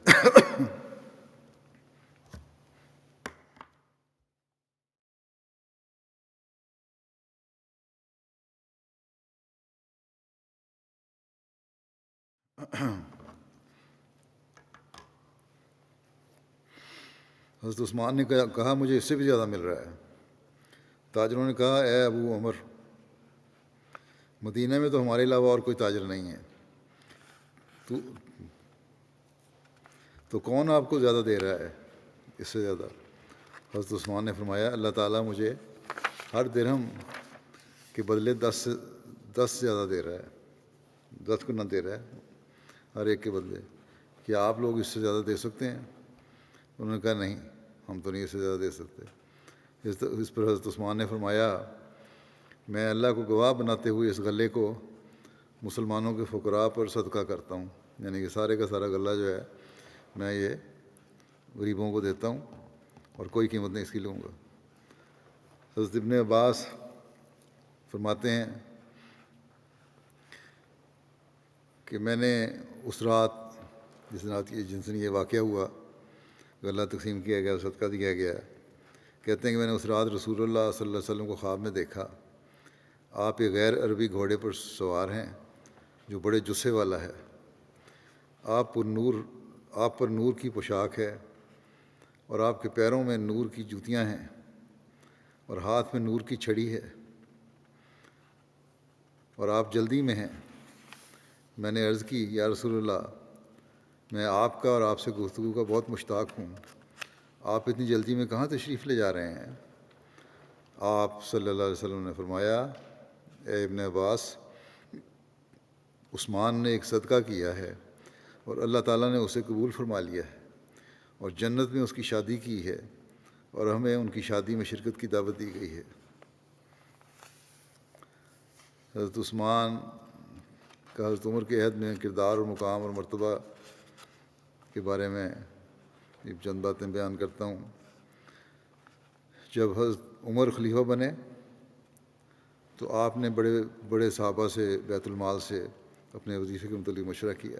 حضرت عثمان نے کہا، مجھے اس سے بھی زیادہ مل رہا ہے. تاجروں نے کہا، اے ابو عمر، مدینہ میں تو ہمارے علاوہ اور کوئی تاجر نہیں ہے، تو کون آپ کو زیادہ دے رہا ہے، اس سے زیادہ؟ حضرت عثمان نے فرمایا اللہ تعالیٰ مجھے ہر درہم کے بدلے 10 سے زیادہ دے رہا ہے، 10 گنا دے رہا ہے ہر ایک کے بدلے، کیا آپ لوگ اس سے زیادہ دے سکتے ہیں؟ انہوں نے کہا نہیں، ہم تو نہیں اس سے زیادہ دے سکتے۔ اس پر حضرت عثمان نے فرمایا میں اللہ کو گواہ بناتے ہوئے اس غلے کو مسلمانوں کے فقراء پر صدقہ کرتا ہوں، یعنی کہ سارے کا سارا غلہ جو ہے میں یہ غریبوں کو دیتا ہوں اور کوئی قیمت نہیں اس کی لوں گا۔ حضرت ابن عباس فرماتے ہیں کہ میں نے اس رات جن سے یہ واقعہ ہوا، غلہ تقسیم کیا گیا، صدقہ دیا گیا، کہتے ہیں کہ میں نے اس رات رسول اللہ صلی اللہ علیہ وسلم کو خواب میں دیکھا، آپ ایک غیر عربی گھوڑے پر سوار ہیں جو بڑے جسے والا ہے، آپ پر نور کی پوشاک ہے اور آپ کے پیروں میں نور کی جوتیاں ہیں اور ہاتھ میں نور کی چھڑی ہے اور آپ جلدی میں ہیں۔ میں نے عرض کی یا رسول اللہ میں آپ کا اور آپ سے گفتگو کا بہت مشتاق ہوں، آپ اتنی جلدی میں کہاں تشریف لے جا رہے ہیں؟ آپ صلی اللہ علیہ وسلم نے فرمایا اے ابن عباس، عثمان نے ایک صدقہ کیا ہے اور اللہ تعالیٰ نے اسے قبول فرما لیا ہے اور جنت میں اس کی شادی کی ہے اور ہمیں ان کی شادی میں شرکت کی دعوت دی گئی ہے۔ حضرت عثمان کا حضرت عمر کے عہد میں کردار اور مقام اور مرتبہ کے بارے میں چند باتیں بیان کرتا ہوں۔ جب حضرت عمر خلیفہ بنے تو آپ نے بڑے بڑے صحابہ سے بیت المال سے اپنے وظیفے کے متعلق مشورہ کیا۔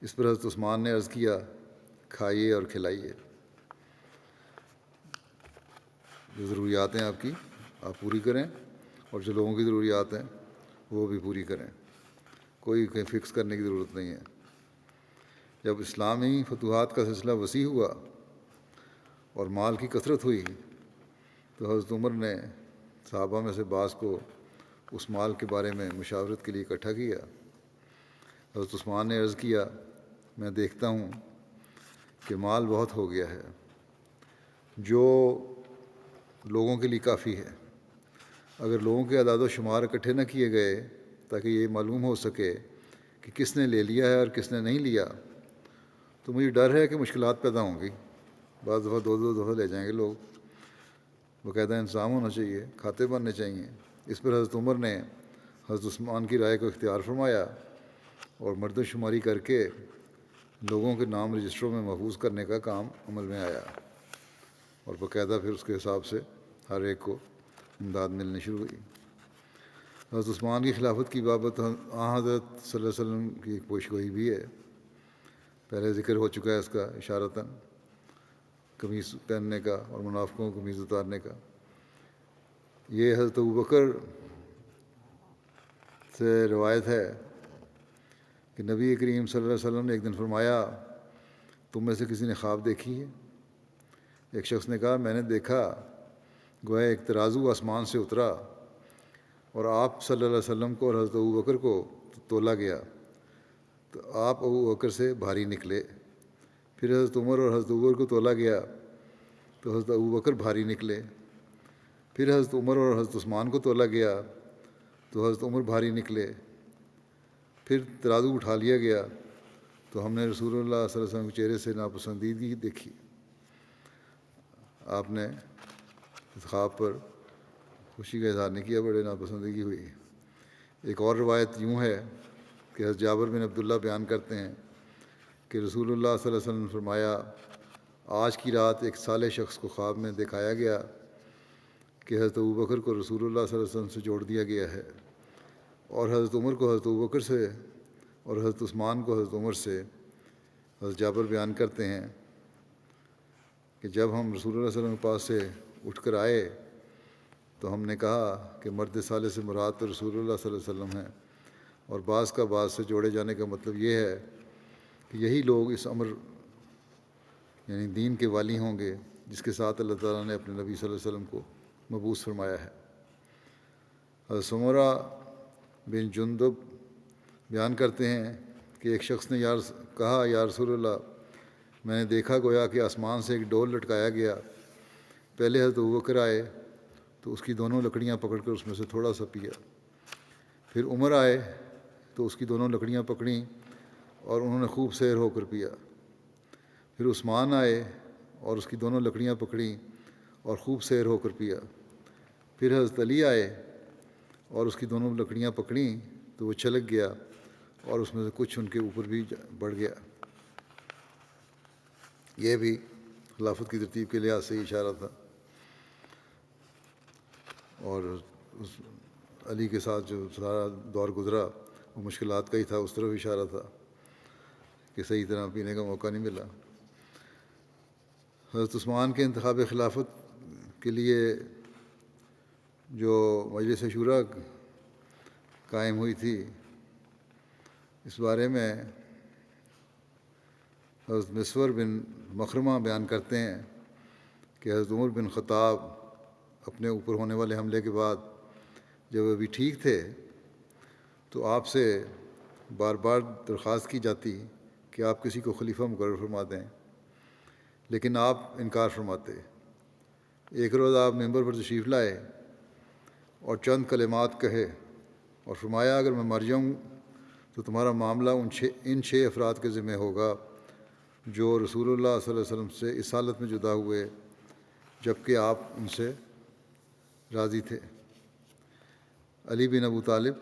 اس پر حضرت عثمان نے عرض کیا کھائیے اور کھلائیے، جو ضروریات ہیں آپ کی آپ پوری کریں اور جو لوگوں کی ضروریات ہیں وہ بھی پوری کریں، کوئی کہیں فکس کرنے کی ضرورت نہیں ہے۔ جب اسلامی فتوحات کا سلسلہ وسیع ہوا اور مال کی کثرت ہوئی تو حضرت عمر نے صحابہ میں سے بعض کو اس مال کے بارے میں مشاورت کے لیے اکٹھا کیا۔ حضرت عثمان نے عرض کیا میں دیکھتا ہوں کہ مال بہت ہو گیا ہے جو لوگوں کے لیے کافی ہے، اگر لوگوں کے اعداد و شمار اکٹھے نہ کیے گئے تاکہ یہ معلوم ہو سکے کہ کس نے لے لیا ہے اور کس نے نہیں لیا تو مجھے ڈر ہے کہ مشکلات پیدا ہوں گی، بعض دفعہ دو دفعہ لے جائیں گے لوگ، باقاعدہ انتظام ہونا چاہیے، کھاتے بننے چاہیے۔ اس پر حضرت عمر نے حضرت عثمان کی رائے کو اختیار فرمایا اور مردم شماری کر کے لوگوں کے نام رجسٹروں میں محفوظ کرنے کا کام عمل میں آیا اور باقاعدہ پھر اس کے حساب سے ہر ایک کو امداد ملنی شروع ہوئی۔ حضرت عثمان کی خلافت کی بابت حضرت صلی اللہ علیہ وسلم کی ایک پیشگوئی بھی ہے، پہلے ذکر ہو چکا ہے اس کا اشارتاً، قمیص پہننے کا اور منافقوں کو قمیض اتارنے کا۔ یہ حضرت ابوبکر سے روایت ہے کہ نبی کریم صلی اللہ علیہ وسلم نے ایک دن فرمایا تم میں سے کسی نے خواب دیکھی ہے؟ ایک شخص نے کہا میں نے دیکھا، گویا ایک ترازو آسمان سے اترا اور آپ صلی اللہ علیہ وسلم کو اور حضرت ابوبکر کو تولا گیا تو آپ ابوبکر سے بھاری نکلے، پھر حضرت عمر اور حضرت ابوبکر کو تولا گیا تو حضرت ابوبکر بھاری نکلے، پھر حضرت عمر اور حضرت عثمان کو تولا گیا تو حضرت عمر بھاری نکلے، پھر ترازو اٹھا لیا گیا تو ہم نے رسول اللہ صلی اللہ علیہ وسلم کے چہرے سے ناپسندیدگی دیکھی۔ آپ نے اس خواب پر خوشی کا اظہار نہیں کیا، بڑے ناپسندیدگی ہوئی۔ ایک اور روایت یوں ہے کہ حضرت جابر بن عبداللہ بیان کرتے ہیں کہ رسول اللہ صلی اللہ علیہ وسلم نے فرمایا آج کی رات ایک صالح شخص کو خواب میں دکھایا گیا کہ حضرت ابوبکر کو رسول اللہ صلی اللہ علیہ وسلم سے جوڑ دیا گیا ہے اور حضرت عمر کو حضرت ابوبکر سے اور حضرت عثمان کو حضرت عمر سے۔ حضرت جابر بیان کرتے ہیں کہ جب ہم رسول اللہ صلی اللہ علیہ وسلم کے پاس سے اٹھ کر آئے تو ہم نے کہا کہ مرد صالح سے مراد تو رسول اللہ صلی اللہ علیہ وسلم ہیں، اور بعض کا بعض سے جوڑے جانے کا مطلب یہ ہے کہ یہی لوگ اس امر یعنی دین کے والی ہوں گے جس کے ساتھ اللہ تعالیٰ نے اپنے نبی صلی اللہ علیہ وسلم کو مبعوث فرمایا ہے۔ حضرت سمرہ بن جندب بیان کرتے ہیں کہ ایک شخص نے کہا یا رسول اللہ میں نے دیکھا گویا کہ آسمان سے ایک ڈول لٹکایا گیا پہلے حضرت ابوبکر آئے تو اس کی دونوں لکڑیاں پکڑ کر اس میں سے تھوڑا سا پیا، پھر عمر آئے تو اس کی دونوں لکڑیاں پکڑیں اور انہوں نے خوب سیر ہو کر پیا، پھر عثمان آئے اور اس کی دونوں لکڑیاں پکڑیں اور خوب سیر ہو کر پیا، پھر حضرت علی آئے اور اس کی دونوں لکڑیاں پکڑیں تو وہ چھلک گیا اور اس میں سے کچھ ان کے اوپر بھی بڑھ گیا۔ یہ بھی خلافت کی ترتیب کے لحاظ سے ہی اشارہ تھا، اور اس علی کے ساتھ جو سارا دور گزرا وہ مشکلات کا ہی تھا، اس طرف اشارہ تھا کہ صحیح طرح پینے کا موقع نہیں ملا۔ حضرت عثمان کے انتخاب خلافت کے لیے جو مجلس شورا قائم ہوئی تھی، اس بارے میں حضرت مسور بن مخرمہ بیان کرتے ہیں کہ حضرت عمر بن خطاب اپنے اوپر ہونے والے حملے کے بعد جب ابھی ٹھیک تھے تو آپ سے بار بار درخواست کی جاتی کہ آپ کسی کو خلیفہ مقرر فرما دیں، لیکن آپ انکار فرماتے۔ ایک روز آپ ممبر پر تشریف لائے اور چند کلمات کہے اور فرمایا، اگر میں مر جاؤں تو تمہارا معاملہ ان 6 افراد کے ذمہ ہوگا جو رسول اللہ صلی اللہ علیہ وسلم سے اس حالت میں جدا ہوئے جبکہ آپ ان سے راضی تھے: علی بن ابو طالب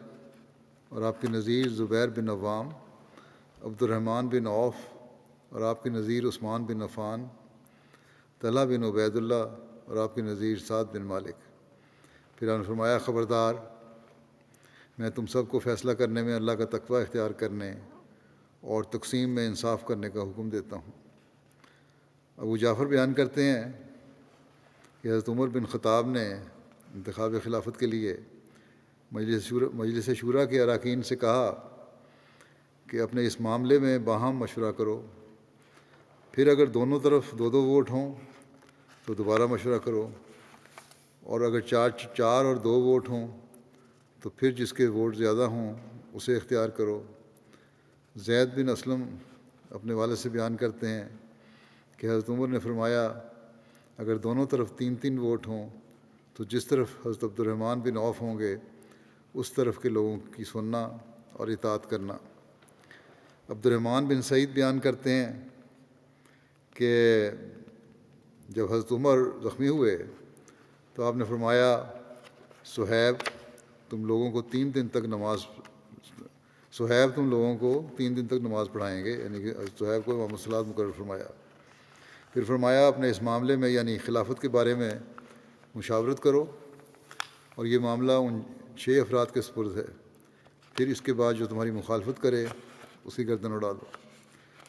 اور آپ کے نظیر زبیر بن عوام، عبد الرحمن بن عوف اور آپ کے نظیر عثمان بن عفان، طلحہ بن عبید اللہ اور آپ کے نظیر سعد بن مالک۔ پھر آپ نے فرمایا، خبردار، میں تم سب کو فیصلہ کرنے میں اللہ کا تقوی اختیار کرنے اور تقسیم میں انصاف کرنے کا حکم دیتا ہوں۔ ابو جعفر بیان کرتے ہیں کہ حضرت عمر بن خطاب نے انتخاب خلافت کے لیے مجلس شورا کے اراکین سے کہا کہ اپنے اس معاملے میں باہم مشورہ کرو، پھر اگر دونوں طرف 2 ووٹ ہوں تو دوبارہ مشورہ کرو، اور اگر 4 اور 2 ووٹ ہوں تو پھر جس کے ووٹ زیادہ ہوں اسے اختیار کرو۔ زید بن اسلم اپنے والد سے بیان کرتے ہیں کہ حضرت عمر نے فرمایا، اگر دونوں طرف 3 ووٹ ہوں تو جس طرف حضرت عبد الرحمن بن عوف ہوں گے اس طرف کے لوگوں کی سننا اور اطاعت کرنا۔ عبد الرحمن بن سعید بیان کرتے ہیں کہ جب حضرت عمر زخمی ہوئے تو آپ نے فرمایا، صہیب تم لوگوں کو 3 دن تک نماز پڑھائیں گے، یعنی کہ صہیب کو امام الصلاۃ مقرر فرمایا۔ پھر فرمایا، اپنے اس معاملے میں یعنی خلافت کے بارے میں مشاورت کرو، اور یہ معاملہ ان 6 افراد کے سپرد ہے، پھر اس کے بعد جو تمہاری مخالفت کرے اس کی گردن اڑا دو۔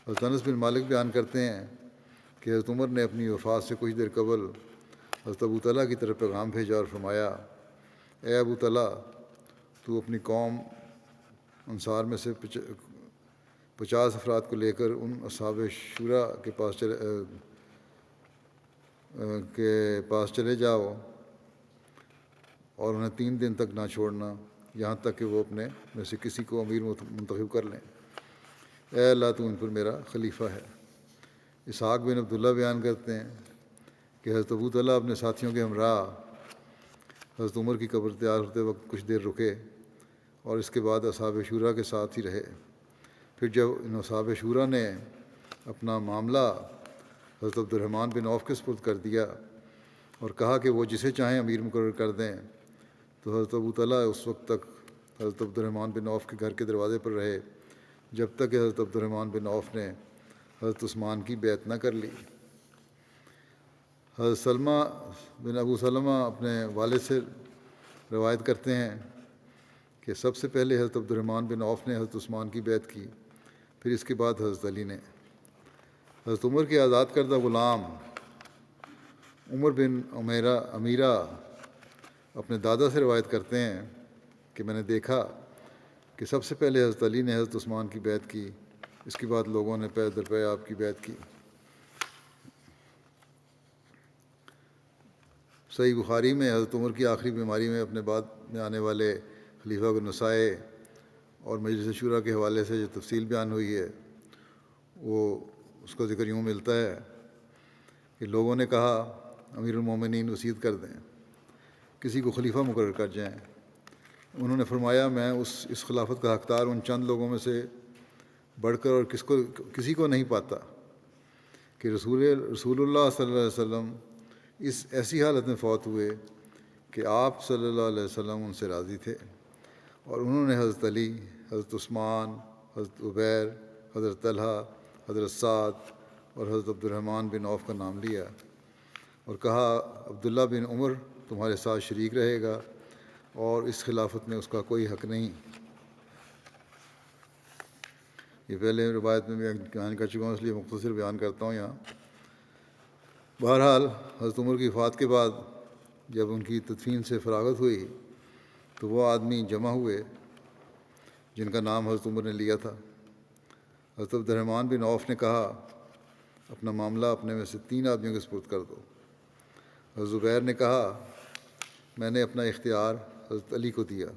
حضرت انس بن مالک بیان کرتے ہیں کہ حضرت عمر نے اپنی وفات سے کچھ دیر قبل حضرت ابو طلحہ کی طرف پیغام بھیجا اور فرمایا، اے ابو طلحہ، تو اپنی قوم انصار میں سے 50 افراد کو لے کر ان اصحاب شورا کے پاس چلے جاؤ اور انہیں 3 دن تک نہ چھوڑنا یہاں تک کہ وہ اپنے میں سے کسی کو امیر منتخب کر لیں۔ اے اللہ، تو ان پر میرا خلیفہ ہے۔ اسحاق بن عبداللہ بیان کرتے ہیں کہ حضرت ابو طلحہ اپنے ساتھیوں کے ہمراہ حضرت عمر کی قبر تیار ہوتے وقت کچھ دیر رکے اور اس کے بعد اصحاب شورا کے ساتھ ہی رہے۔ پھر جب ان اصحاب شورا نے اپنا معاملہ حضرت عبد الرحمن بن عوف کے سپرد کر دیا اور کہا کہ وہ جسے چاہیں امیر مقرر کر دیں، تو حضرت ابو طلحہ اس وقت تک حضرت عبد الرحمن بن عوف کے گھر کے دروازے پر رہے جب تک کہ حضرت عبد الرحمن بن عوف نے حضرت عثمان کی بیعت نہ کر لی۔ حضرت سلمہ بن ابو سلمہ اپنے والد سے روایت کرتے ہیں کہ سب سے پہلے حضرت عبد الرحمن بن عوف نے حضرت عثمان کی بیعت کی، پھر اس کے بعد حضرت علی نے۔ حضرت عمر کے آزاد کردہ غلام عمر بن امیرہ اپنے دادا سے روایت کرتے ہیں کہ میں نے دیکھا کہ سب سے پہلے حضرت علی نے حضرت عثمان کی بیعت کی، اس کے بعد لوگوں نے پے در پے آپ کی بیعت کی۔ صحیح بخاری میں حضرت عمر کی آخری بیماری میں اپنے بعد میں آنے والے خلیفہ کو نسائے اور مجلس شورا کے حوالے سے جو تفصیل بیان ہوئی ہے وہ اس کا ذکر یوں ملتا ہے کہ لوگوں نے کہا امیر المومنین وصیت کر دیں، کسی کو خلیفہ مقرر کر جائیں۔ انہوں نے فرمایا میں اس خلافت کا حقدار ان چند لوگوں میں سے بڑھ کر اور کسی کو نہیں پاتا کہ رسول اللہ صلی اللہ علیہ وسلم اس ایسی حالت میں فوت ہوئے کہ آپ صلی اللہ علیہ وسلم ان سے راضی تھے، اور انہوں نے حضرت علی، حضرت عثمان، حضرت عبیر، حضرت طلحہ، حضرت سعد اور حضرت عبد الرحمن بن عوف کا نام لیا اور کہا عبداللہ بن عمر تمہارے ساتھ شریک رہے گا اور اس خلافت میں اس کا کوئی حق نہیں۔ یہ پہلے روایت میں بھی بیان کر چکا ہوں، اس لیے مختصر بیان کرتا ہوں یہاں۔ بہرحال حضرت عمر کی وفات کے بعد جب ان کی تدفین سے فراغت ہوئی تو وہ آدمی جمع ہوئے جن کا نام حضرت عمر نے لیا تھا۔ حضرت عبد الرحمن بن عوف نے کہا اپنا معاملہ اپنے میں سے 3 آدمیوں کے سپرد کر دو۔ حضرت زبیر نے کہا میں نے اپنا اختیار حضرت علی کو دیا،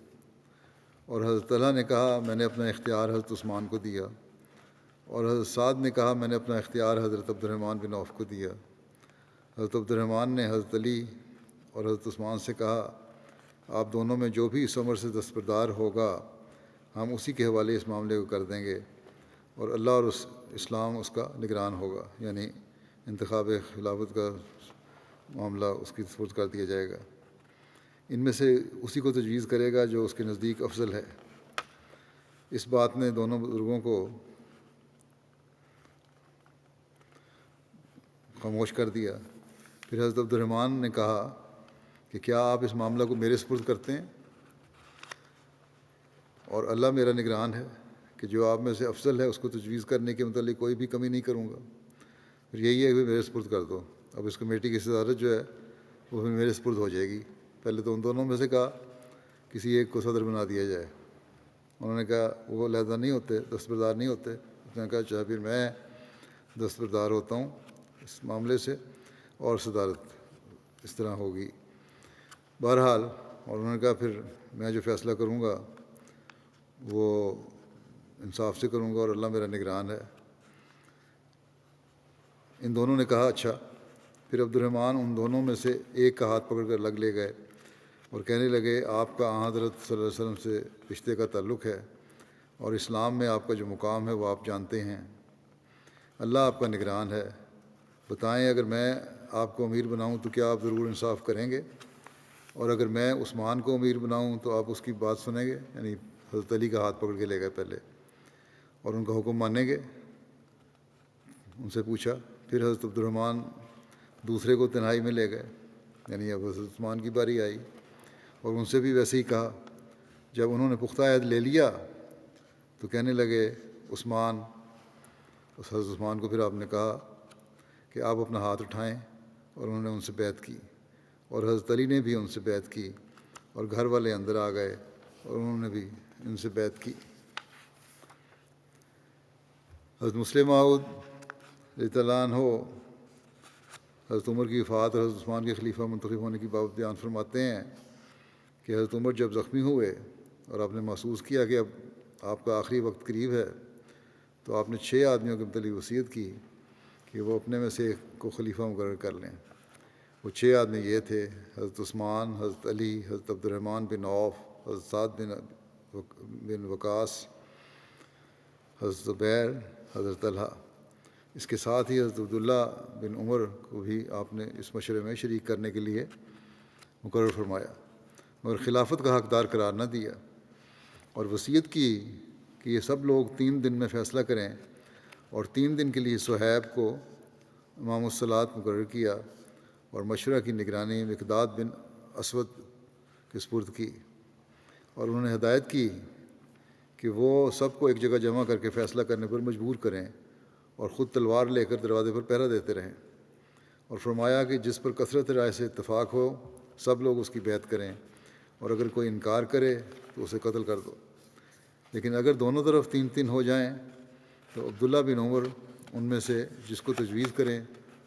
اور حضرت طلحہ نے کہا میں نے اپنا اختیار حضرت عثمان کو دیا، اور حضرت سعد نے کہا میں نے اپنا اختیار حضرت عبد الرحمن بن عوف کو دیا۔ حضرت عبد الرحمن نے حضرت علی اور حضرت عثمان سے کہا آپ دونوں میں جو بھی اس عمر سے دستبردار ہوگا ہم اسی کے حوالے اس معاملے کو کر دیں گے، اور اللہ اور اسلام اس کا نگران ہوگا، یعنی انتخاب خلافت کا معاملہ اس کی سپرد کر دیا جائے گا، ان میں سے اسی کو تجویز کرے گا جو اس کے نزدیک افضل ہے۔ اس بات نے دونوں بزرگوں کو خاموش کر دیا۔ پھر حضرت عبد الرحمن نے کہا کہ کیا آپ اس معاملہ کو میرے سپرد کرتے ہیں، اور اللہ میرا نگران ہے کہ جو آپ میں سے افضل ہے اس کو تجویز کرنے کے متعلق کوئی بھی کمی نہیں کروں گا۔ پھر یہی ہے کہ میرے سپرد کر دو، اب اس کمیٹی کی صدارت جو ہے وہ پھر میرے سپرد ہو جائے گی۔ پہلے تو ان دونوں میں سے کہا کسی ایک کو صدر بنا دیا جائے، انہوں نے کہا وہ علیحدہ نہیں ہوتے، دستبردار نہیں ہوتے، اس نے کہا اچھا پھر میں دستبردار ہوتا ہوں اس معاملے سے اور صدارت اس طرح ہوگی۔ بہرحال اور انہوں نے کہا پھر میں جو فیصلہ کروں گا وہ انصاف سے کروں گا اور اللہ میرا نگران ہے۔ ان دونوں نے کہا اچھا۔ پھر عبد الرحمن ان دونوں میں سے ایک کا ہاتھ پکڑ کر لگ لے گئے اور کہنے لگے آپ کا حضرت صلی اللہ علیہ وسلم سے رشتے کا تعلق ہے اور اسلام میں آپ کا جو مقام ہے وہ آپ جانتے ہیں، اللہ آپ کا نگران ہے، بتائیں اگر میں آپ کو امیر بناؤں تو کیا آپ ضرور انصاف کریں گے، اور اگر میں عثمان کو امیر بناؤں تو آپ اس کی بات سنیں گے، یعنی حضرت علی کا ہاتھ پکڑ کے لے گئے پہلے، اور ان کا حکم مانیں گے؟ ان سے پوچھا۔ پھر حضرت عبد الرحمن دوسرے کو تنہائی میں لے گئے، یعنی اب حضرت عثمان کی باری آئی، اور ان سے بھی ویسے ہی کہا۔ جب انہوں نے پختہ عہد لے لیا تو کہنے لگے عثمان، حضرت عثمان کو پھر آپ نے کہا کہ آپ اپنا ہاتھ اٹھائیں، اور انہوں نے ان سے بیعت کی، اور حضرت علی نے بھی ان سے بیعت کی، اور گھر والے اندر آ گئے اور انہوں نے بھی ان سے بیعت کی۔ حضرت مسلم موعود رضی اللہ عنہ حضرت عمر کی وفات اور حضرت عثمان کے خلیفہ منتخب ہونے کی بابت بیان فرماتے ہیں کہ حضرت عمر جب زخمی ہوئے اور آپ نے محسوس کیا کہ اب آپ کا آخری وقت قریب ہے تو آپ نے 6 آدمیوں کے متعلق وصیت کی کہ وہ اپنے میں سے ایک کو خلیفہ مقرر کر لیں۔ وہ 6 آدمی یہ تھے حضرت عثمان، حضرت علی، حضرت عبد الرحمن بن عوف، حضرت سعد بن وقاص، حضرت زبیر، حضرت طلحہ۔ اس کے ساتھ ہی حضرت عبداللہ بن عمر کو بھی آپ نے اس مشورے میں شریک کرنے کے لیے مقرر فرمایا، مگر خلافت کا حقدار قرار نہ دیا، اور وصیت کی کہ یہ سب لوگ 3 دن میں فیصلہ کریں، اور 3 دن کے لیے صہیب کو امام الصلاۃ مقرر کیا، اور مشورہ کی نگرانی مقداد بن اسود کے سپرد کی، اور انہوں نے ہدایت کی کہ وہ سب کو ایک جگہ جمع کر کے فیصلہ کرنے پر مجبور کریں اور خود تلوار لے کر دروازے پر پہرا دیتے رہیں، اور فرمایا کہ جس پر کثرت رائے سے اتفاق ہو سب لوگ اس کی بیعت کریں، اور اگر کوئی انکار کرے تو اسے قتل کر دو، لیکن اگر دونوں طرف 3 ہو جائیں تو عبداللہ بن عمر ان میں سے جس کو تجویز کریں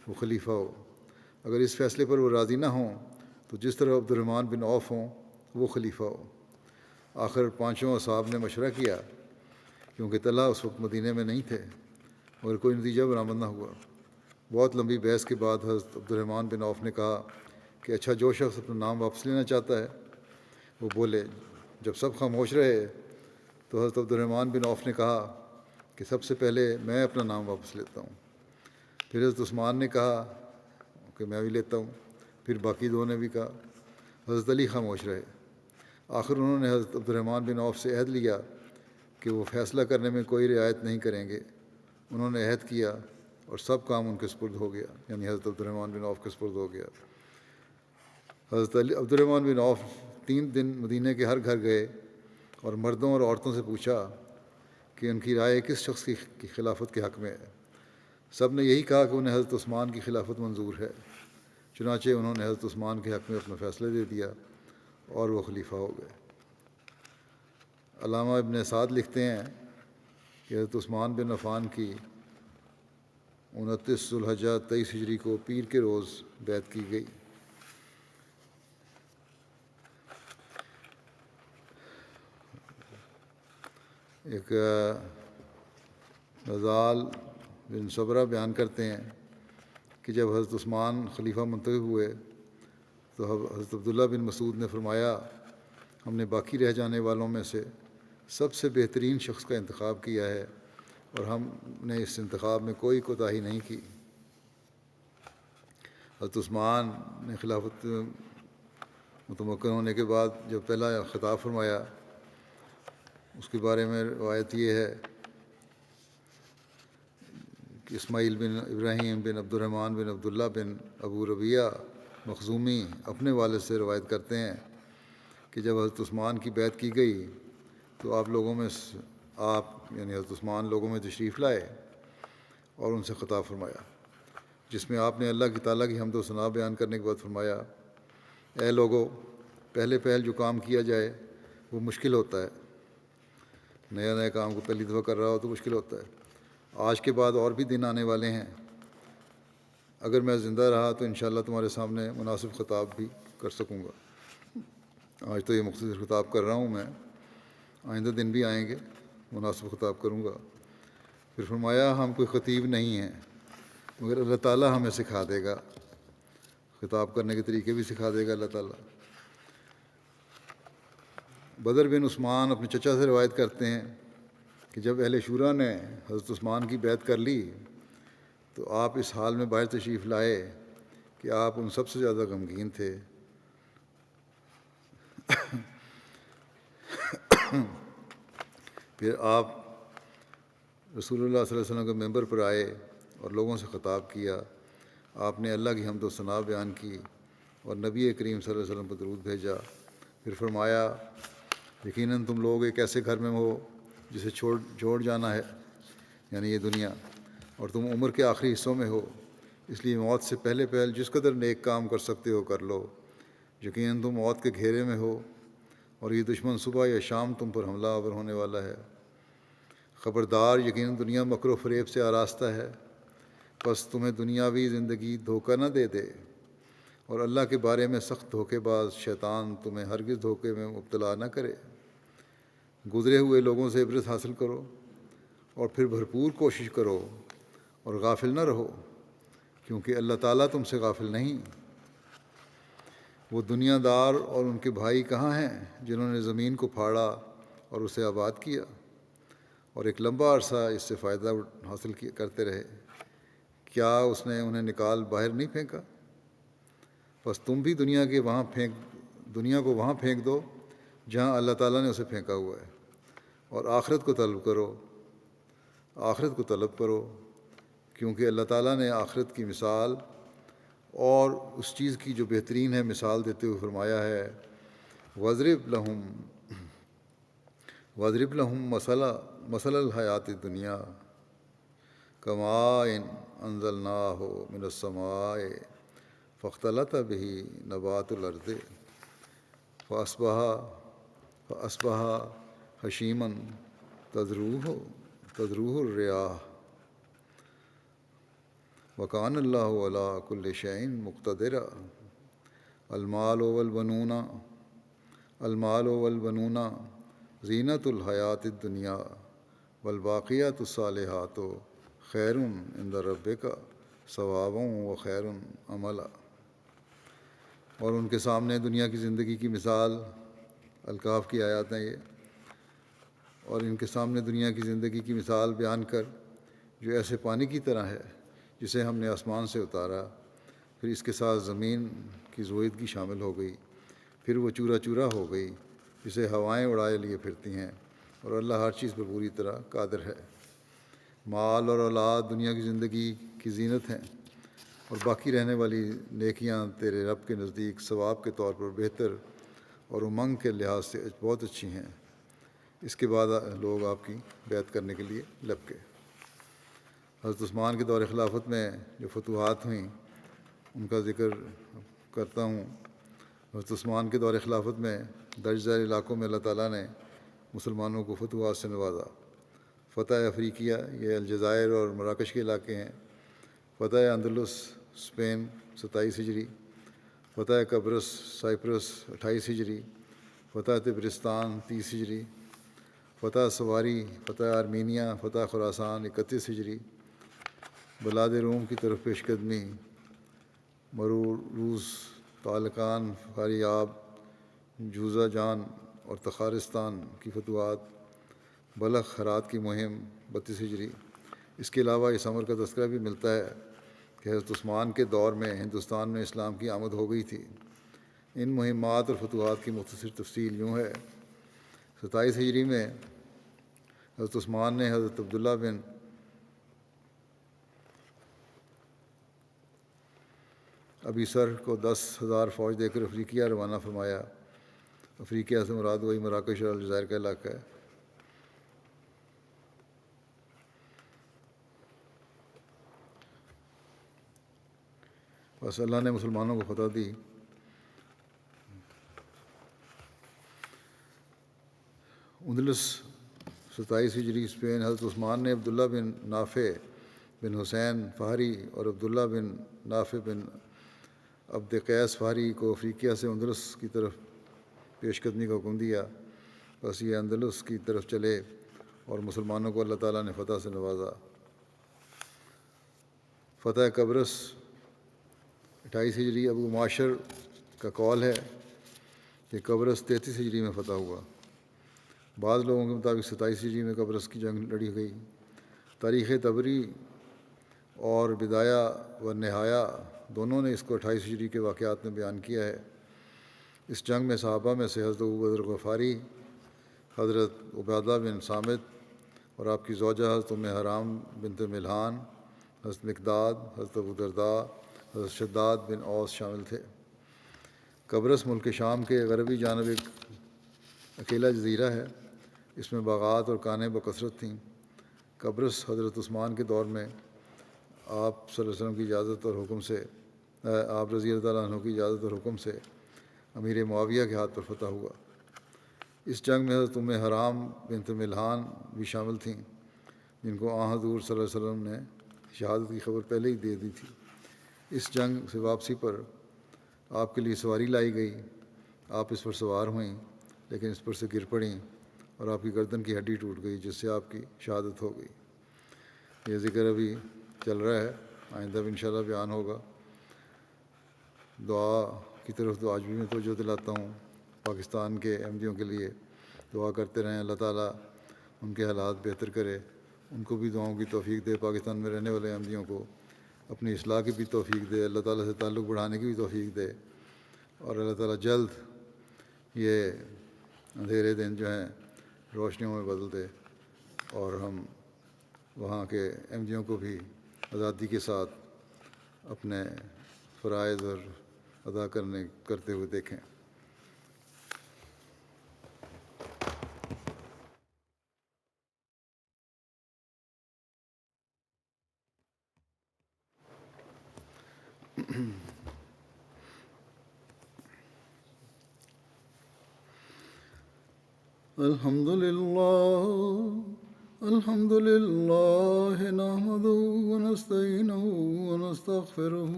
وہ خلیفہ ہو، اگر اس فیصلے پر وہ راضی نہ ہوں تو جس طرح عبد الرحمن بن عوف ہوں وہ خلیفہ ہو۔ آخر 5 اصحاب نے مشورہ کیا، کیونکہ طلحہ اس وقت مدینہ میں نہیں تھے، مگر کوئی نتیجہ برآمد نہ ہوا، بہت لمبی بحث کے بعد حضرت عبد الرحمن بن عوف نے کہا کہ اچھا، جو شخص اپنا نام واپس لینا چاہتا ہے وہ بولے۔ جب سب خاموش رہے تو حضرت عبد الرحمن بن عوف نے کہا کہ سب سے پہلے میں اپنا نام واپس لیتا ہوں۔ پھر حضرت عثمان نے کہا کہ میں بھی لیتا ہوں۔ پھر باقی دو نے بھی کہا۔ حضرت علی خاموش رہے۔ آخر انہوں نے حضرت عبد الرحمن بن عوف سے عہد لیا کہ وہ فیصلہ کرنے میں کوئی رعایت نہیں کریں گے۔ انہوں نے عہد کیا اور سب کام ان کے سپرد ہو گیا، یعنی حضرت عبد الرحمن بن عوف کے سپرد ہو گیا۔ حضرت عبد الرحمن بن عوف 3 دن مدینہ کے ہر گھر گئے اور مردوں اور عورتوں سے پوچھا کہ ان کی رائے کس شخص کی خلافت کے حق میں ہے۔ سب نے یہی کہا کہ انہیں حضرت عثمان کی خلافت منظور ہے۔ چنانچہ انہوں نے حضرت عثمان کے حق میں اپنا فیصلہ دے دیا اور وہ خلیفہ ہو گئے۔ علامہ ابن سعد لکھتے ہیں کہ حضرت عثمان بن عفان کی 29 ذوالحجہ 23 ہجری کو پیر کے روز بیعت کی گئی۔ ایک غزال بن صبرہ بیان کرتے ہیں کہ جب حضرت عثمان خلیفہ منتخب ہوئے تو حضرت عبداللہ بن مسعود نے فرمایا، ہم نے باقی رہ جانے والوں میں سے سب سے بہترین شخص کا انتخاب کیا ہے اور ہم نے اس انتخاب میں کوئی کوتاہی نہیں کی۔ حضرت عثمان نے خلافت متمکن ہونے کے بعد جب پہلا خطاب فرمایا، اس کے بارے میں روایت یہ ہے کہ اسماعیل بن ابراہیم بن عبد الرحمن بن عبداللہ بن ابو ربیعہ مخزومی اپنے والد سے روایت کرتے ہیں کہ جب حضرت عثمان کی بیعت کی گئی تو آپ یعنی حضرت عثمان لوگوں میں تشریف لائے اور ان سے خطاب فرمایا، جس میں آپ نے اللہ کی تعالیٰ کی حمد و ثنا بیان کرنے کے بعد فرمایا، اے لوگو، پہل جو کام کیا جائے وہ مشکل ہوتا ہے۔ نیا کام کو پہلی دفعہ کر رہا ہو تو مشکل ہوتا ہے۔ آج کے بعد اور بھی دن آنے والے ہیں، اگر میں زندہ رہا تو انشاءاللہ تمہارے سامنے مناسب خطاب بھی کر سکوں گا۔ آج تو یہ مختصر خطاب کر رہا ہوں میں، آئندہ دن بھی آئیں گے، مناسب خطاب کروں گا۔ پھر فرمایا، ہم کوئی خطیب نہیں ہیں مگر اللہ تعالیٰ ہمیں سکھا دے گا، خطاب کرنے کے طریقے بھی سکھا دے گا اللہ تعالیٰ۔ بدر بن عثمان اپنے چچا سے روایت کرتے ہیں کہ جب اہل شورا نے حضرت عثمان کی بیعت کر لی تو آپ اس حال میں باہر تشریف لائے کہ آپ ان سب سے زیادہ غمگین تھے۔ پھر آپ رسول اللہ صلی اللہ علیہ وسلم کے ممبر پر آئے اور لوگوں سے خطاب کیا۔ آپ نے اللہ کی حمد و ثنا بیان کی اور نبی کریم صلی اللہ علیہ وسلم پر درود بھیجا۔ پھر فرمایا، یقیناً تم لوگ ایک ایسے گھر میں ہو جسے چھوڑ جانا ہے، یعنی یہ دنیا، اور تم عمر کے آخری حصوں میں ہو، اس لیے موت سے پہلے جس قدر نیک کام کر سکتے ہو کر لو۔ یقیناً تم موت کے گھیرے میں ہو اور یہ دشمن صبح یا شام تم پر حملہ آور ہونے والا ہے۔ خبردار، یقیناً دنیا مکر و فریب سے آراستہ ہے، پس تمہیں دنیاوی زندگی دھوکہ نہ دے دے، اور اللہ کے بارے میں سخت دھوکے باز شیطان تمہیں ہرگز دھوکے میں مبتلا نہ کرے۔ گزرے ہوئے لوگوں سے عبرت حاصل کرو اور پھر بھرپور کوشش کرو اور غافل نہ رہو، کیونکہ اللہ تعالیٰ تم سے غافل نہیں۔ وہ دنیا دار اور ان کے بھائی کہاں ہیں جنہوں نے زمین کو پھاڑا اور اسے آباد کیا اور ایک لمبا عرصہ اس سے فائدہ حاصل کرتے رہے؟ کیا اس نے انہیں نکال باہر نہیں پھینکا؟ بس تم بھی دنیا کو وہاں پھینک دو جہاں اللہ تعالیٰ نے اسے پھینکا ہوا ہے، اور آخرت کو طلب کرو، کیونکہ اللہ تعالیٰ نے آخرت کی مثال اور اس چیز کی جو بہترین ہے مثال دیتے ہوئے فرمایا ہے، وَاضْرِبْ لَهُم مَثَلَ الْحَيَاةِ الدُّنْيَا كَمَاءٍ أَنزَلْنَاهُ مِنَ السَّمَاءِ فَاخْتَلَطَ بِهِ نَبَاتُ الْأَرْضِ فَأَصْبَحَ هَشِيمًا تَذْرُوهُ الرِّيَاحُ وَكَانَ اللَّهُ عَلَىٰ كُلِّ شَيْءٍ مُقْتَدِرًا۔ المال والبنون زینۃ الحیات الدنیا والباقیات الصالحات خیر عند ربک ثوابا وخیر عملا۔ اور ان کے سامنے دنیا کی زندگی کی مثال، الکاف کی آیات ہیں یہ، اور ان کے سامنے دنیا کی زندگی کی مثال بیان کر جو ایسے پانی کی طرح ہے جسے ہم نے آسمان سے اتارا، پھر اس کے ساتھ زمین کی زویدگی شامل ہو گئی، پھر وہ چورا چورا ہو گئی جسے ہوائیں اڑائے لیے پھرتی ہیں، اور اللہ ہر چیز پر پوری طرح قادر ہے۔ مال اور اولاد دنیا کی زندگی کی زینت ہیں، اور باقی رہنے والی نیکیاں تیرے رب کے نزدیک ثواب کے طور پر بہتر اور امنگ کے لحاظ سے بہت اچھی ہیں۔ اس کے بعد لوگ آپ کی بیعت کرنے کے لیے لپکے۔ حضرت عثمان کے دور خلافت میں جو فتوحات ہوئیں ان کا ذکر کرتا ہوں۔ حضرت عثمان کے دور خلافت میں درج ذیل علاقوں میں اللہ تعالیٰ نے مسلمانوں کو فتوحات سے نوازا۔ فتح افریقیہ، یہ الجزائر اور مراکش کے علاقے ہیں۔ فتح اندلس اسپین 27 ہجری، فتح قبرص سائپرس 28 ہجری، فتح تبرستان 30 ہجری، فتح سواری، فتح آرمینیا، فتح خراسان 31 ہجری، بلاد روم کی طرف پیش قدمی، مروروز، طالقان، فاریاب، جوزہ جان اور تخارستان کی فتوحات، بلخ ہرات کی مہم 32 ہجری۔ اس کے علاوہ اس امر کا تذکرہ بھی ملتا ہے کہ حضرت عثمان کے دور میں ہندوستان میں اسلام کی آمد ہو گئی تھی۔ ان مہمات اور فتوحات کی مختصر تفصیل یوں ہے۔ 27 ہجری میں حضرت عثمان نے حضرت عبداللہ بن ابی سر کو 10,000 فوج دے کر افریقیہ روانہ فرمایا۔ افریقیہ سے مراد وہی مراکش اور الجزائر کا علاقہ ہے۔ بس اللہ نے مسلمانوں کو فتح دی۔ اندلس 27 ہجری اسپین، حضرت عثمان نے عبداللہ بن نافع بن حسین فہری اور عبداللہ بن نافع بن عبد قیس فہری کو افریقیہ سے اندلس کی طرف پیش قدمی کا حکم دیا۔ بس یہ اندلس کی طرف چلے اور مسلمانوں کو اللہ تعالیٰ نے فتح سے نوازا۔ فتح قبرص 28 ہجری، ابو معاشر کا قول ہے کہ قبرص 33 ہجری میں فتح ہوا۔ بعض لوگوں کے مطابق 27 ہجری میں قبرص کی جنگ لڑی گئی۔ تاریخ طبری اور بدایہ و نہایہ دونوں نے اس کو 28 ہجری کے واقعات میں بیان کیا ہے۔ اس جنگ میں صحابہ میں سے حضرت ابو بکر غفاری، حضرت عبادہ بن صامت اور آپ کی زوجہ حضرت ام حرام بنت ملحان، حضرت مقداد، حضرت ابو درداء، حضرت شداد بن اوس شامل تھے۔ قبرص ملک شام کے غربی جانب ایک اکیلا جزیرہ ہے۔ اس میں باغات اور کانیں بکثرت تھیں۔ قبرص حضرت عثمان کے دور میں آپ صلی اللہ علیہ وسلم کی اجازت اور حکم سے، آپ رضی اللہ تعالیٰ عنہ کی اجازت اور حکم سے امیر معاویہ کے ہاتھ پر فتح ہوا۔ اس جنگ میں حضرت ام حرام بنت ملحان بھی شامل تھیں، جن کو حضور صلی اللہ علیہ وسلم نے شہادت کی خبر پہلے ہی دے دی تھی۔ اس جنگ سے واپسی پر آپ کے لیے سواری لائی گئی۔ آپ اس پر سوار ہوئیں، لیکن اس پر سے گر پڑیں اور آپ کی گردن کی ہڈی ٹوٹ گئی، جس سے آپ کی شہادت ہو گئی۔ یہ ذکر ابھی چل رہا ہے، آئندہ بھی انشاءاللہ بیان ہوگا۔ دعا کی طرف تو آج بھی میں توجہ دلاتا ہوں۔ پاکستان کے احمدیوں کے لیے دعا کرتے رہیں، اللہ تعالیٰ ان کے حالات بہتر کرے، ان کو بھی دعاؤں کی توفیق دے۔ پاکستان میں رہنے والے احمدیوں کو اپنی اصلاح کی بھی توفیق دے، اللہ تعالیٰ سے تعلق بڑھانے کی بھی توفیق دے، اور اللہ تعالیٰ جلد یہ اندھیرے دن جو ہیں روشنیوں میں بدل دے، اور ہم وہاں کے احمدیوں کو بھی آزادی کے ساتھ اپنے فرائض اور ادا کرتے ہوئے دیکھیں۔ الحمد لله نحمده ونستعينه ونستغفره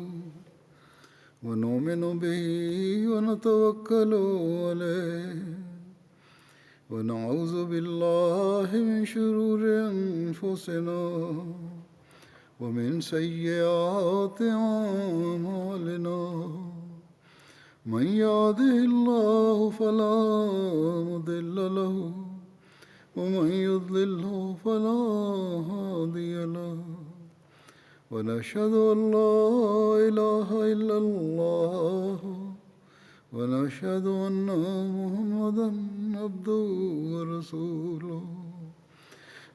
ونؤمن به ونتوكل عليه ونعوذ بالله من شرور أنفسنا ومن سيئات أعمالنا من يهده الله فلا مضل له ومن يضلله فلا هادي له ونشهد أن لا إله إلا الله ونشهد أن محمدا عبده ورسوله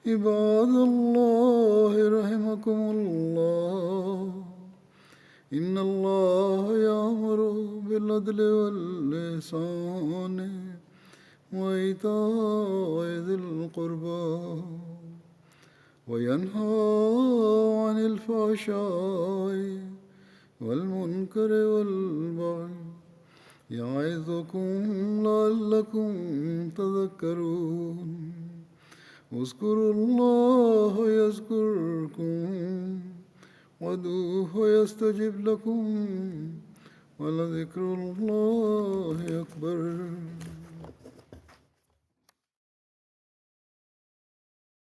عباد الله رحمكم الله إن الله يأمر بالعدل والإحسان وإيتاء ذي القربى وينهى عن الفحشاء والمنكر والبغي يعظكم لعلكم تذكرون اذكروا الله يذكركم وادعوه يستجب لكم ولذكر الله أكبر.